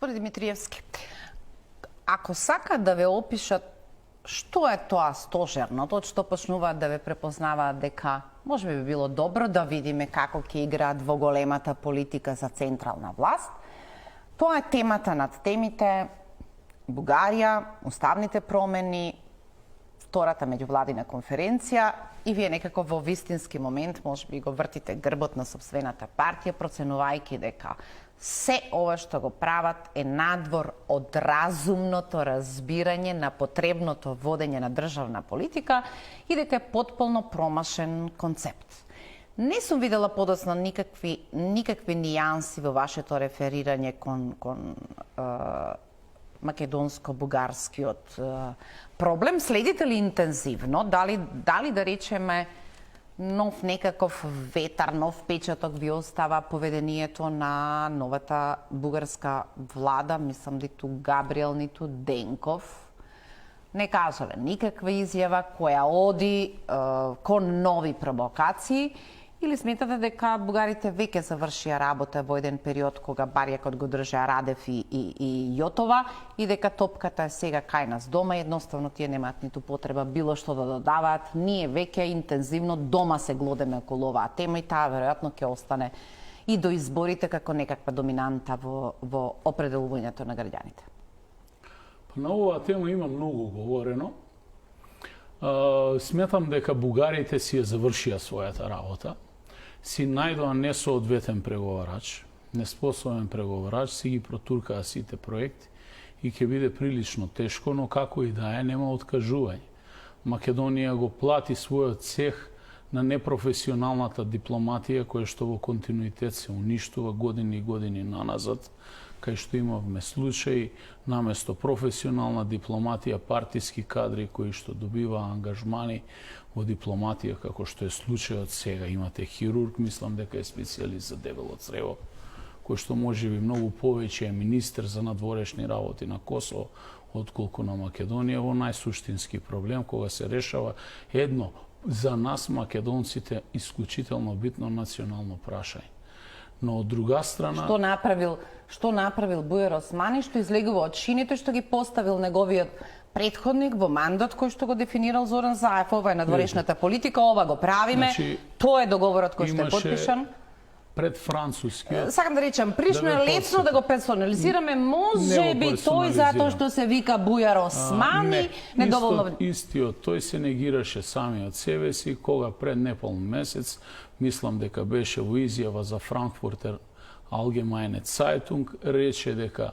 S1: Господин Димитриевски, ако сакат да ве опишат што е тоа стожерното, што почнуваат да ве препознаваат дека може би било добро да видиме како ќе играат во големата политика за централна власт, тоа е темата над темите Бугарија, уставните промени, втората меѓувладина конференција и вие некако во вистински момент може би го вртите грбот на сопствената партија, проценувајќи дека се ова што го прават е надвор од разумното разбирање на потребното водење на државна политика и дека е потполно промашен концепт. Не сум видела подоцна никакви нијанси во вашето реферирање кон македонско-бугарскиот проблем. Следите ли интензивно? Дали да речеме нов некаков ветар, нов печаток ви остава поведението на новата бугарска влада, мислам ниту Габриел, ниту Денков, не кажале никаква изјава која оди кон нови провокации, или сметате дека бугарите веќе завршија работа во еден период кога барјакот го држаа Радев и Јотова и дека топката е сега кај нас дома, едноставно тие немаат ниту потреба било што да додаваат. Ние веќе интензивно дома се глодеме околу оваа тема и таа веројатно ќе остане и до изборите како некаква доминанта во определувањето на граѓаните.
S2: На оваа тема има многу говорено. Сметам дека бугарите си ја завршија својата работа. Си најдоа несоодветен преговарач, неспособен преговарач, си ги протуркаа сите проекти и ќе биде прилично тешко, но како и да е, нема откажување. Македонија го плати својот цех на непрофесионалната дипломатија која што во континуитет се уништува години и години наназад, кај што имавме случаи наместо професионална дипломатија партиски кадри кои што добиваа ангажмани во дипломатија, како што е случајот сега. Имате хирург, мислам дека е специјалист за дебело црево, кој што можеби многу повеќе е министер за надворешни работи на Косово отколку на Македонија во најсуштински проблем кога се решава едно за нас македонците исклучително битно национално прашање. Но од друга страна...
S1: Што направил Бујар Османи, што излегува од шините, што ги поставил неговиот претходник во мандат кој што го дефинирал Зоран Заев. Ова е надворешната политика, ова го правиме, тоа е договорот кој што е подпишан.
S2: Пред францускиот...
S1: Сакам да речам, прилично е лесно да го персонализираме, може би тој затоа што се вика Бујар Османи, недоволно...
S2: Истиот, тој се негираше самиот себе си, кога пред непол месец, мислам дека беше во изјава за Frankfurter Allgemeine Zeitung, рече дека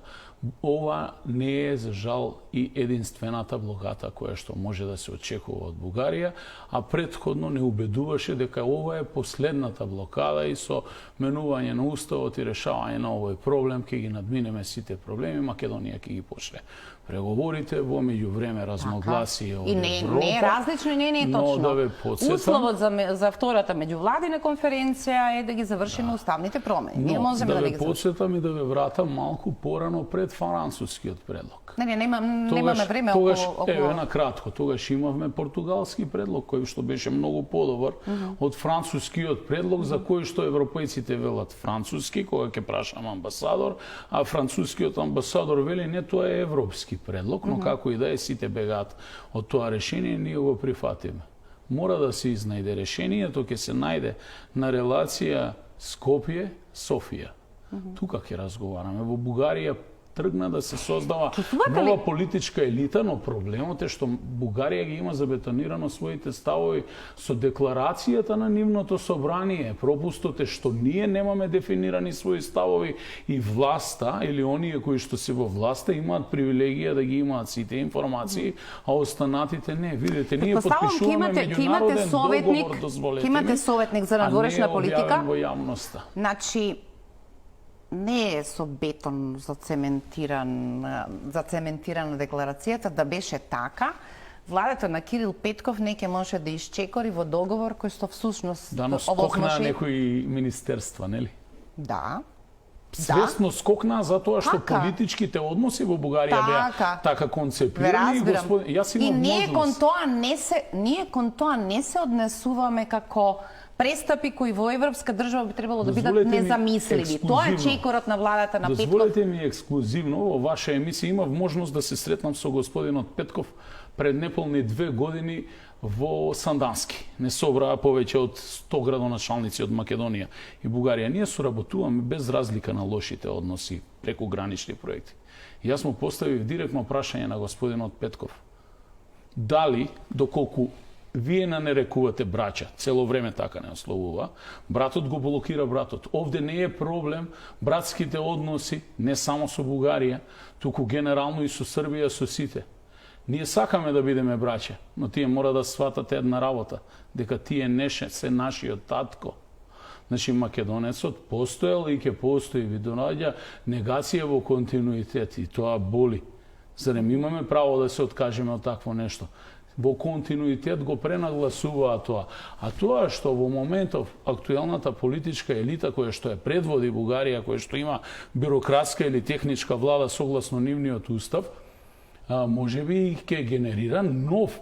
S2: ова не е за жал и единствената блокада која што може да се очекува од Бугарија, а претходно не убедуваше дека ова е последната блокада и со менување на уставот и решавање на овој проблем ќе ги надминеме сите проблеми, Македонија ќе ги почне преговорите, во меѓувреме разногласие од Европа.
S1: И не е различно и не е точно.
S2: Да ве подсетам,
S1: условот за втората меѓувладина конференција е да ги завршиме уставните промени. Ние можеме да ги
S2: подсетам и да ве вратам малку порано пред францускиот предлог.
S1: Немаме време околу...
S2: Еве на кратко, тогаш имавме португалски предлог кој што беше многу подобар од францускиот предлог за кој што европејците велат француски кога ќе прашам амбасадор, а францускиот амбасадор вели не, тоа е европски предлог, но како и да е, сите бегаат од тоа решение, ние го прифатиме. Мора да се изнајде решението, ќе се најде на релација Скопје-Софија. Тука ќе разговараме. Во Бугарија тргна да се создава нова политичка елита, но проблемот е што Бугарија ги има забетонирано своите ставови со декларацијата на нивното собрание. Пропустот е што ние немаме дефинирани своји ставови и власта или оние кои што се во власта имаат привилегија да ги имаат сите информации, а останатите не. Видете, ние потпишуваме меѓународен договор, дозволете ми,
S1: имате советник за надворешна политика,
S2: а не е објавен во јавноста.
S1: Значи, не е со бетон зацементирана декларацијата, да беше така, владата на Кирил Петков не ќе може да исчекори во договор кој што всушност
S2: скокна некои министерства, нели?
S1: Да.
S2: Свесно скокна затоа што политичките односи во Бугарија беа така концепирани.
S1: И ние кон тоа не се однесуваме како престапи кои во европска држава би требало да бидат
S2: Дозволете ми
S1: незамисливи. Тоа е
S2: ексклузивно.
S1: чекорот на владата на Петков.
S2: Дозволете ми ексклузивно во ваша емисија имав можност да се сретнам со господинот Петков пред неполни 2 години во Сандански. Не собраа повеќе од 100 градоначалници од Македонија и Бугарија. Ние соработуваме без разлика на лошите односи преку гранични проекти. И јас му поставив директно прашање на господинот Петков. Дали, доколку вие не нарекувате браќа, цело време така не ословува, братот го блокира братот. Овде не е проблем братските односи не само со Бугарија, туку генерално и со Србија, со сите. Ние сакаме да бидеме браќа, но тие мора да сватат една работа, дека тие не се нашиот татко. Значи, македонецот постоел и ќе постои, ви донаѓа негација во континуитет и тоа боли. Зарем имаме право да се откажеме од такво нешто? Во континуитет го пренагласуваа тоа. А тоа што во моментов актуелната политичка елита која што ја предводи Бугарија, која што има бюрократска или техничка влада согласно нивниот устав, може би ќе генерира нов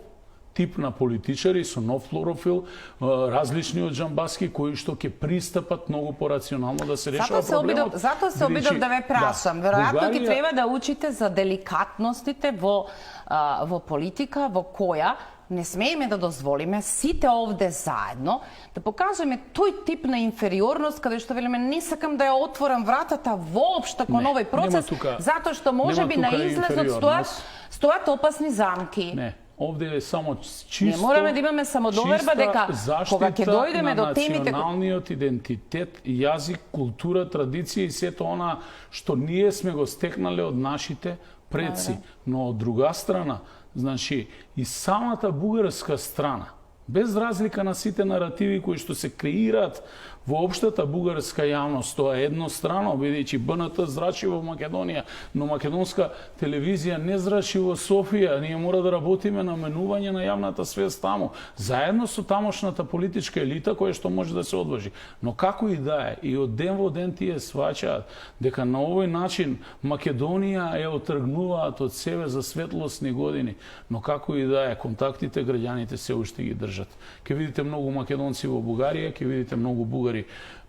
S2: тип на политичари со нов профил, различни од Джамбаски, кои што ќе пристапат многу порационално да се решава проблемот.
S1: Затоа се обидов да ве прашам. Веројатно ќе треба да учите за деликатностите во политика, во која не смееме да дозволиме сите овде заедно да покажеме тој тип на инфериорност каде што велиме не сакам да ја отворам вратата воопшто кон овој процес, затоа што можеби на излезот стојат опасни замки.
S2: Не. Овде е само чисто...
S1: Не мораме да имаме само доверба дека кога ќе дојдеме до темите...
S2: националниот идентитет, јазик, култура, традиција и сето она што ние сме го стекнале од нашите предци. Но од друга страна, значи, и самата бугарска страна, без разлика на сите наративи кои што се креираат во општата бугарска јавност, тоа е еднострано, бидејќи БНТ зрачи во Македонија, но македонска телевизија не зрачи во Софија. Ние мора да работиме на менување на јавната свест таму, заедно со тамошната политичка елита која што може да се одважи. Но како и да е, и од ден во ден тие сваќаат дека на овој начин Македонија ја отргнуваат од себе за светлосни години. Но како и да е, контактите граѓаните се уште ги држат. Ќе видите многу македонци во Бугарија, ќе видите многу бугари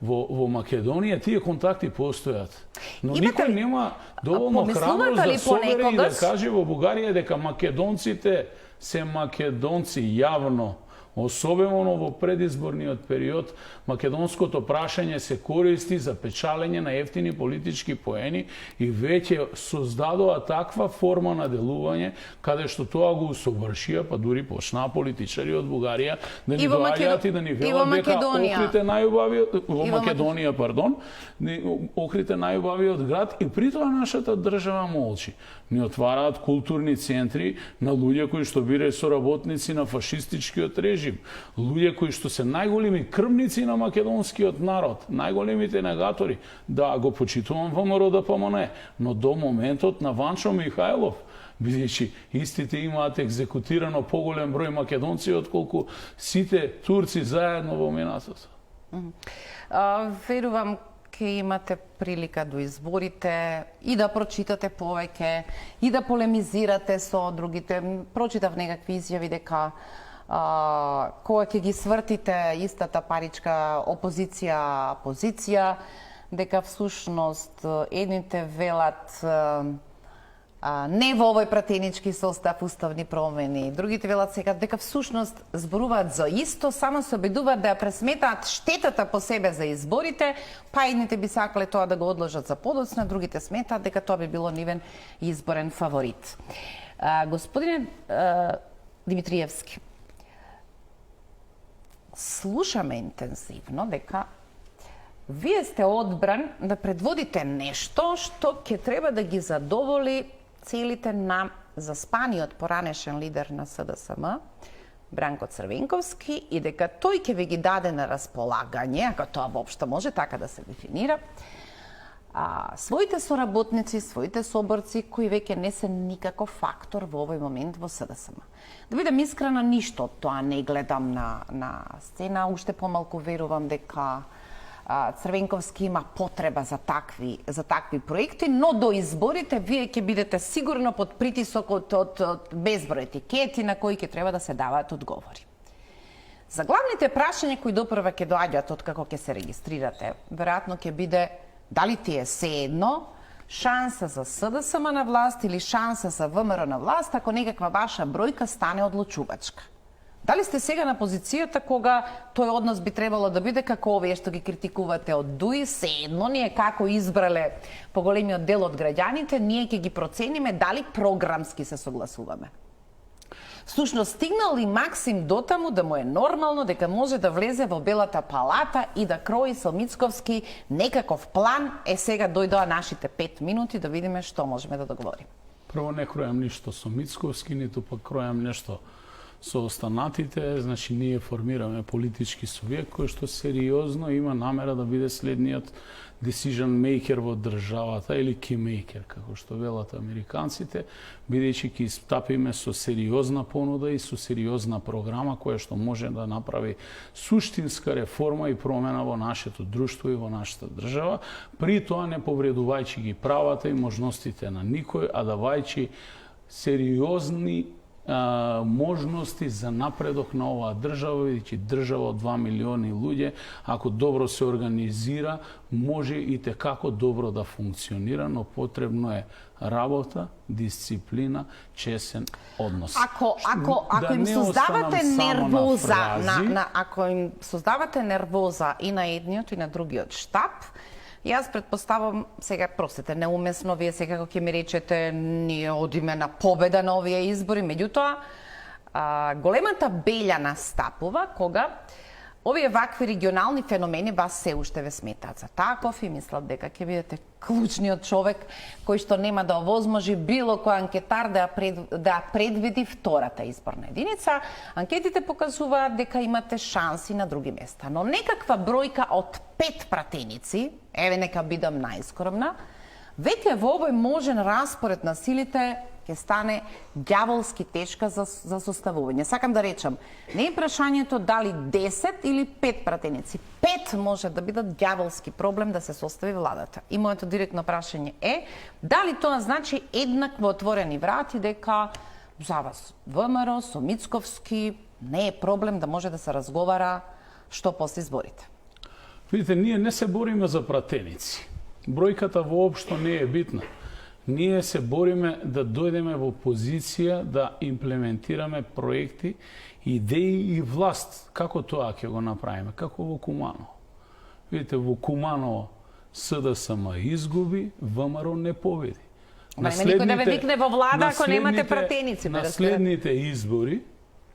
S2: во Македонија, тие контакти постојат. Но никој нема доволно храброст да собере и да каже во Бугарија дека македонците се македонци јавно. Особено во предизборниот период, македонското прашање се користи за печалење на ефтини политички поени и веќе создадоа таква форма на делување, каде што тоа го усовршија, па дури почнаа политичари од Бугарија да ни доаѓаат и да ни велат дека окрите најубавиот во Македонија, окрите најубавиот град, и притоа нашата држава молчи. Ни отвараат културни центри на луѓе кои што биле соработници на фашистичкиот режим, луѓе кои што се најголеми крвници на македонскиот народ, најголемите негатори. Да, го почитувам ВМРО ДПМН, но до моментот на Ванчо Михајлов, бидејќи истите имаат екзекутирано поголем број македонци отколку сите турци заедно во минатото.
S1: Верувам ќе имате прилика до изборите и да прочитате повеќе и да полемизирате со другите. Прочитав некакви изјави дека кога ќе ги свртите истата паричка опозиција, дека всушност едните велат не во овој пратенички состав уставни промени, другите велат сега дека всушност зборуваат за исто, само се обидуваат да ја пресметаат штетата по себе за изборите, па едните би сакале тоа да го одложат за подоцна, другите сметаат дека тоа би било нивен изборен фаворит. Господине Димитриевски, слушаме интензивно дека вие сте одбран да предводите нешто што ќе треба да ги задоволи целите на заспаниот поранешен лидер на СДСМ, Бранко Црвенковски, и дека тој ќе ви ги даде на располагање, ако тоа воопшто може така да се дефинира, своите соработници, своите соборци, кои веќе не се никаков фактор во овој момент во СДСМ. Да бидам искрена, ништо од тоа не гледам на сцена, уште помалку верувам дека Црвенковски има потреба за такви проекти, но до изборите вие ќе бидете сигурно под притисок од безброј етикети на кои ќе треба да се даваат одговори. За главните прашања кои допрва ќе доаѓаат од како ќе се регистрирате, веројатно ќе биде дали ти е seедно шанса за СДСМ на власт или шанса за ВМРО на власт ако некаква ваша бројка стане одлучувачка. Дали сте сега на позицијата кога тој однос би требало да биде како овие што ги критикувате од ДУИ, seедно ние како избрале поголемиот дел од граѓаните, ние ќе ги процениме дали програмски се согласуваме. Всушност, стигнал ли Максим дотаму да му е нормално дека може да влезе во Белата палата и да крои со Мицковски некаков план? Сега дојдоа нашите 5 минути да видиме што можеме да договориме.
S2: Прво, не кројам ништо со Мицковски, ниту пак кројам нешто со останатите. Значи, ние формираме политички субјект кој што сериозно има намера да биде следниот decision maker во државата или keymaker, како што велат американците, бидејќи ќе стапиме со сериозна понуда и со сериозна програма која што може да направи суштинска реформа и промена во нашето друштво и во нашата држава, при тоа не повредувајќи ги правата и можностите на никој, а давајќи сериозни можности за напредок на оваа држава, бидејќи држава од 2 милиони луѓе, ако добро се организира, може и текако добро да функционира, но потребно е работа, дисциплина, чесен однос.
S1: Ако им создавате нервоза, ако им создавате нервоза и на едниот и на другиот штаб, јас предпоставам, сега простете, неумесно, вие сега како ќе ми речете, ние одиме на победа на овие избори, меѓутоа, големата белја настапува кога овие вакви регионални феномени вас се уште ве сметаат за таков и мислат дека ќе бидете клучниот човек кој што нема да овозможи било кој анкетар да предвиди втората изборна единица. Анкетите покажуваат дека имате шанси на други места, но некаква бројка од 5 пратеници, еве нека бидам најскромна, веќе во овој можен распоред на силите ќе стане ѓаволски тешка за составување. Сакам да речам, не е прашањето дали 10 или 5 пратеници. 5 може да бидат ѓаволски проблем да се состави владата. И моето директно прашање е, дали тоа значи еднакво отворени врати дека за вас ВМРО со Мицковски не е проблем да може да се разговара што после изборите?
S2: Видите, ние не се бориме за пратеници. Бројката воопшто не е битна. Ние се бориме да дојдеме во позиција да имплементираме проекти, идеи и власт. Како тоа ќе го направиме? Како во Куманово. Видите, во Куманово СДСМ изгуби, ВМРО не победи.
S1: Никој да ве викне во влада ако немате пратеници.
S2: На следните избори,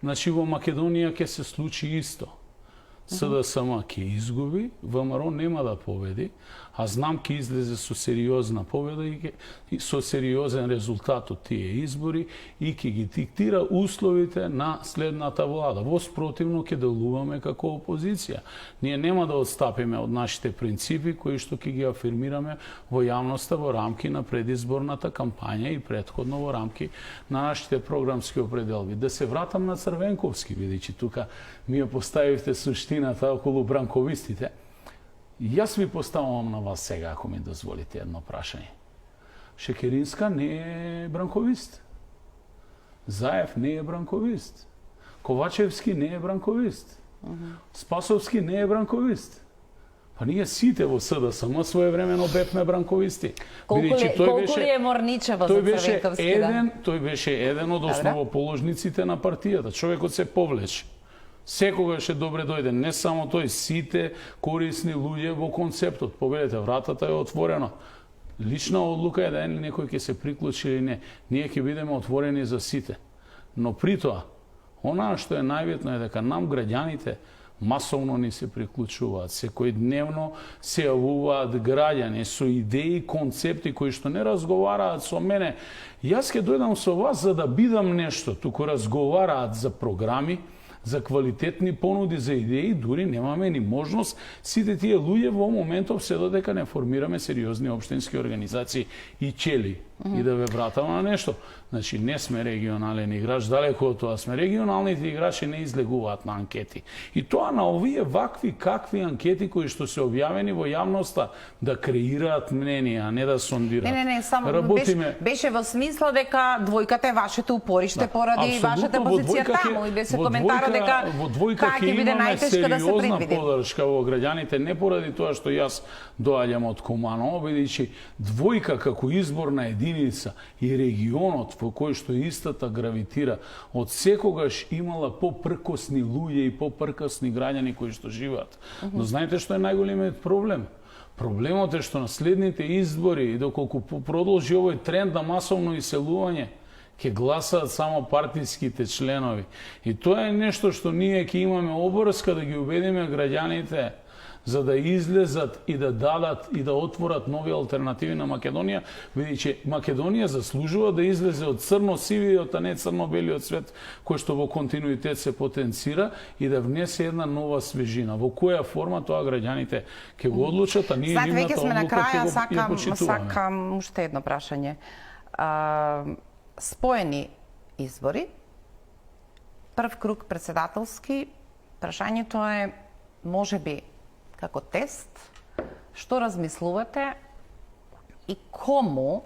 S2: значи во Македонија ќе се случи исто. СДСМ ќе изгуби, ВМРО нема да победи, а знам ќе излезе со сериозна победа и со сериозен резултат од тие избори и ќе ги диктира условите на следната влада. Во спротивно ќе делуваме како опозиција. Ние нема да отстапиме од нашите принципи кои што ќе ги афирмираме во јавноста во рамки на предизборната кампања и претходно во рамки на нашите програмски определби. Да се вратам на Црвенковски, бидејќи тука ми ја поставивте суштината околу бранковистите. Јас ви поставам на вас сега, ако ми дозволите, едно прашање. Шекеринска не е бранковист. Заев не е бранковист. Ковачевски не е бранковист. Спасовски не е бранковист. Па ние сите во СДСМ своевремено бевме бранковисти.
S1: Колку ли е Морничево за Црвенковски?
S2: Тој беше еден од основоположниците на партијата. Човекот се повлече. Секогаш е добре дојде, не само тој, сите корисни луѓе во концептот. Поведете, вратата е отворена. Лична одлука е да некој ќе се приклучи или не. Ние ќе бидеме отворени за сите. Но при тоа, она што е најбитно е дека нам граѓаните масовно ни се приклучуваат. Секојдневно се јавуваат граѓани со идеи, концепти кои што не разговараат со мене. Јас ќе дојдам со вас за да бидам нешто, туку разговараат за програми, за квалитетни понуди, за идеи, дури немаме ни можност сите тие луѓе во моментов се додека не формираме сериозни општински организации и чели и да ве вратам на нешто. Значи, не сме регионален играч, далеко од тоа сме. Регионалните играчи не излегуваат на анкети. И тоа на овие какви анкети кои што се објавени во јавноста да креираат мнение, а не да сондираат.
S1: Не, само беше во смисла дека двојката е вашето упориште поради вашата позиција таму и беше коментарот дека
S2: во двојка ќе
S1: биде
S2: имаме
S1: најтешко да се
S2: сериозна
S1: предвиди.
S2: поддршка во граѓаните, не поради тоа што јас доаѓам од Куманово, бидејќи двојка како изборна единица и регионот во кој што истата гравитира од секогаш имала попркосни луѓе и попркосни граѓани кои што живеат. Но знаете што е најголемиот проблем? Проблемот е што на следните избори и доколку продолжи овој тренд на масовно иселување, ќе гласаат само партиските членови. И тоа е нешто што ние ќе имаме обврска да ги убедиме граѓаните за да излезат и да дадат и да отворат нови алтернативи на Македонија, бидејќи Македонија заслужува да излезе од црно-сивиот, а не црно-белиот свет кој што во континуитет се потенцира и да внесе една нова свежина. Во која форма тоа граѓаните ќе го одлучат, а ние нивната одлука ќе го почитуваме.
S1: Сакам уште едно прашање. Споени избори, прв круг председателски, прашањето е можеби како тест, што размислувате и кому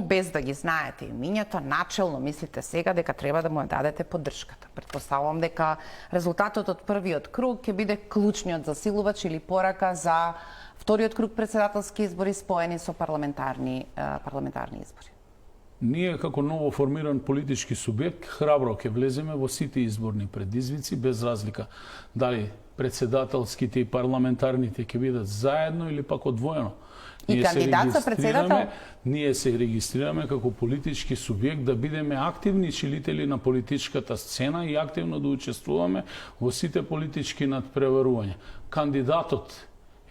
S1: без да ги знаете имињата, начелно мислите сега дека треба да му ја дадете поддршката? Претпоставувам дека резултатот од првиот круг ќе биде клучниот засилувач или порака за вториот круг председателски избори споени со парламентарни избори.
S2: Ние како ново формиран политички субјект храбро ќе влеземе во сите изборни предизвици без разлика дали председателските и парламентарните ќе бидат заедно или пак одвоено.
S1: И кандидат за председател?
S2: Ние се регистрираме како политички субјект да бидеме активни чилители на политичката сцена и активно да учествуваме во сите политички надпреварувања. Кандидатот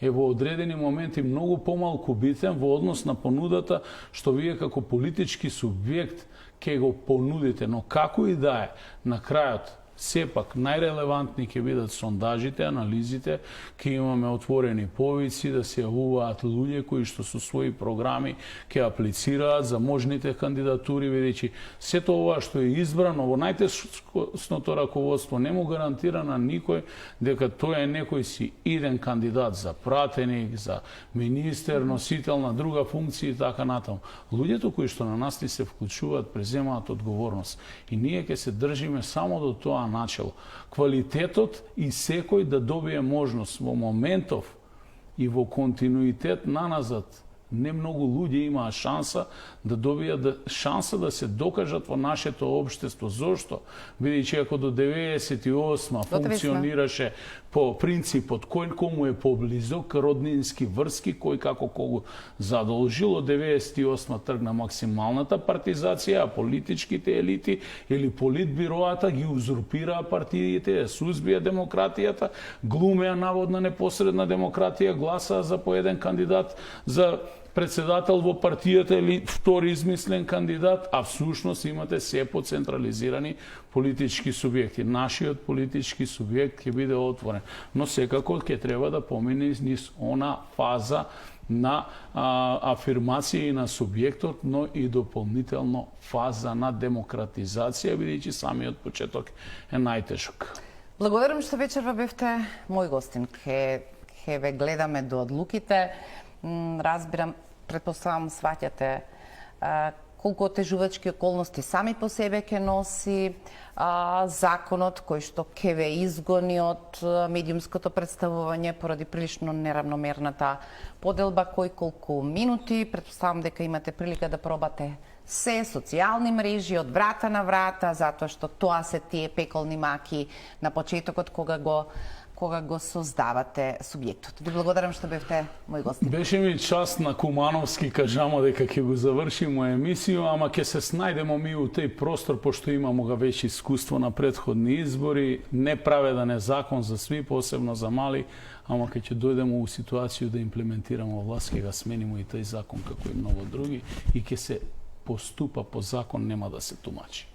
S2: е во одредени моменти многу помалку битен во однос на понудата што вие како политички субјект ќе го понудите, но како и да е, на крајот сепак најрелевантни ќе бидат сондажите, анализите, ќе имаме отворени повици да се јавуваат луѓе кои што со своји програми ќе аплицираат за можните кандидатури, бидејќи сето ова што е избрано во најтесното раководство не му гарантира на никој дека тој е некој си иден кандидат за пратеник, за министер, носител на друга функција и така натаму. Луѓето кои што на нас ни се вклучуваат преземаат одговорност и ние ќе се држиме само до тоа начело. Квалитетот и секој да добие можност во моментов и во континуитет наназад. Не многу луѓе имаа шанса да добијат шанса да се докажат во нашето општество. Зошто? Бидејќи ако до 98 функционираше по принципот кој кому е поблизок, роднински врски, кој како кого задолжил, од 98 тргна максималната партизација, а политичките елити или политбироата ги узурпираа партиите, сузбија демократијата, глумеа наводна непосредна демократија, гласаа за поеден кандидат за председател во партијата или втори измислен кандидат, а всушност имате се поцентрализирани политички субјекти. Нашиот политички субјект ќе биде отворен, но секако ќе треба да помине низ она фаза на афирмација на субјектот, но и дополнително фаза на демократизација, бидејќи самиот почеток е најтешок.
S1: Благодарам што вечерва бевте мој гостин. Ке ве гледаме до одлуките. Разбирам, претпоставам, сваќате колку отежувачки околности сами по себе ќе носи законот кој што ќе ве изгони од медиумското представување поради прилично неравномерната поделба кој колку минути. Претпоставам дека имате прилика да пробате се социјални мрежи од врата на врата, затоа што тоа се тие пеколни маки на почетокот кога го создавате субјектот. Ви благодарам што бевте мој гост.
S2: Беше ми част на Кумановски кажамо дека ќе го завршимо емисију, ама ќе се снајдемо ми у тој простор, пошто имамо га веќе искуство на претходни избори. Неправеден е закон за сви, посебно за мали, ама ќе дојдемо у ситуација да имплементираме власт, ќе га сменимо и тој закон како и многу други и ќе се поступа по закон, нема да се тумачи.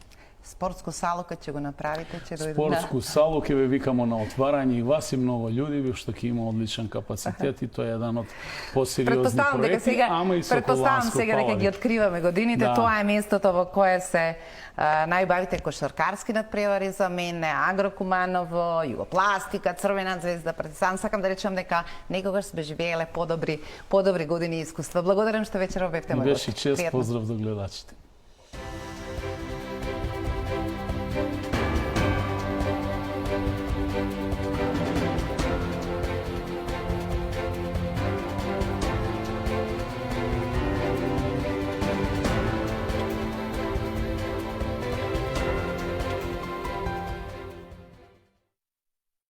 S1: Спортску салу kad ќе го направите, ќе дојдат.
S2: Спортску салу ќе ве викамо на отварање и вас и многу луѓе, што ќе има одличен капацитет и тоа е еден од посериозни проекти, ама и
S1: Предпоставам сега дека ги откриваме годините, тоа е местото во кое се најубавите кошаркарски надпревари за мене, Агро Куманово, Југопластика, Црвена звезда, Партизан. Сакам да речам дека некогаш сме живееле подобри години и искуства. Благодарам што вечера бевте мој гост.
S2: Беше чест, поздрав до гледачите.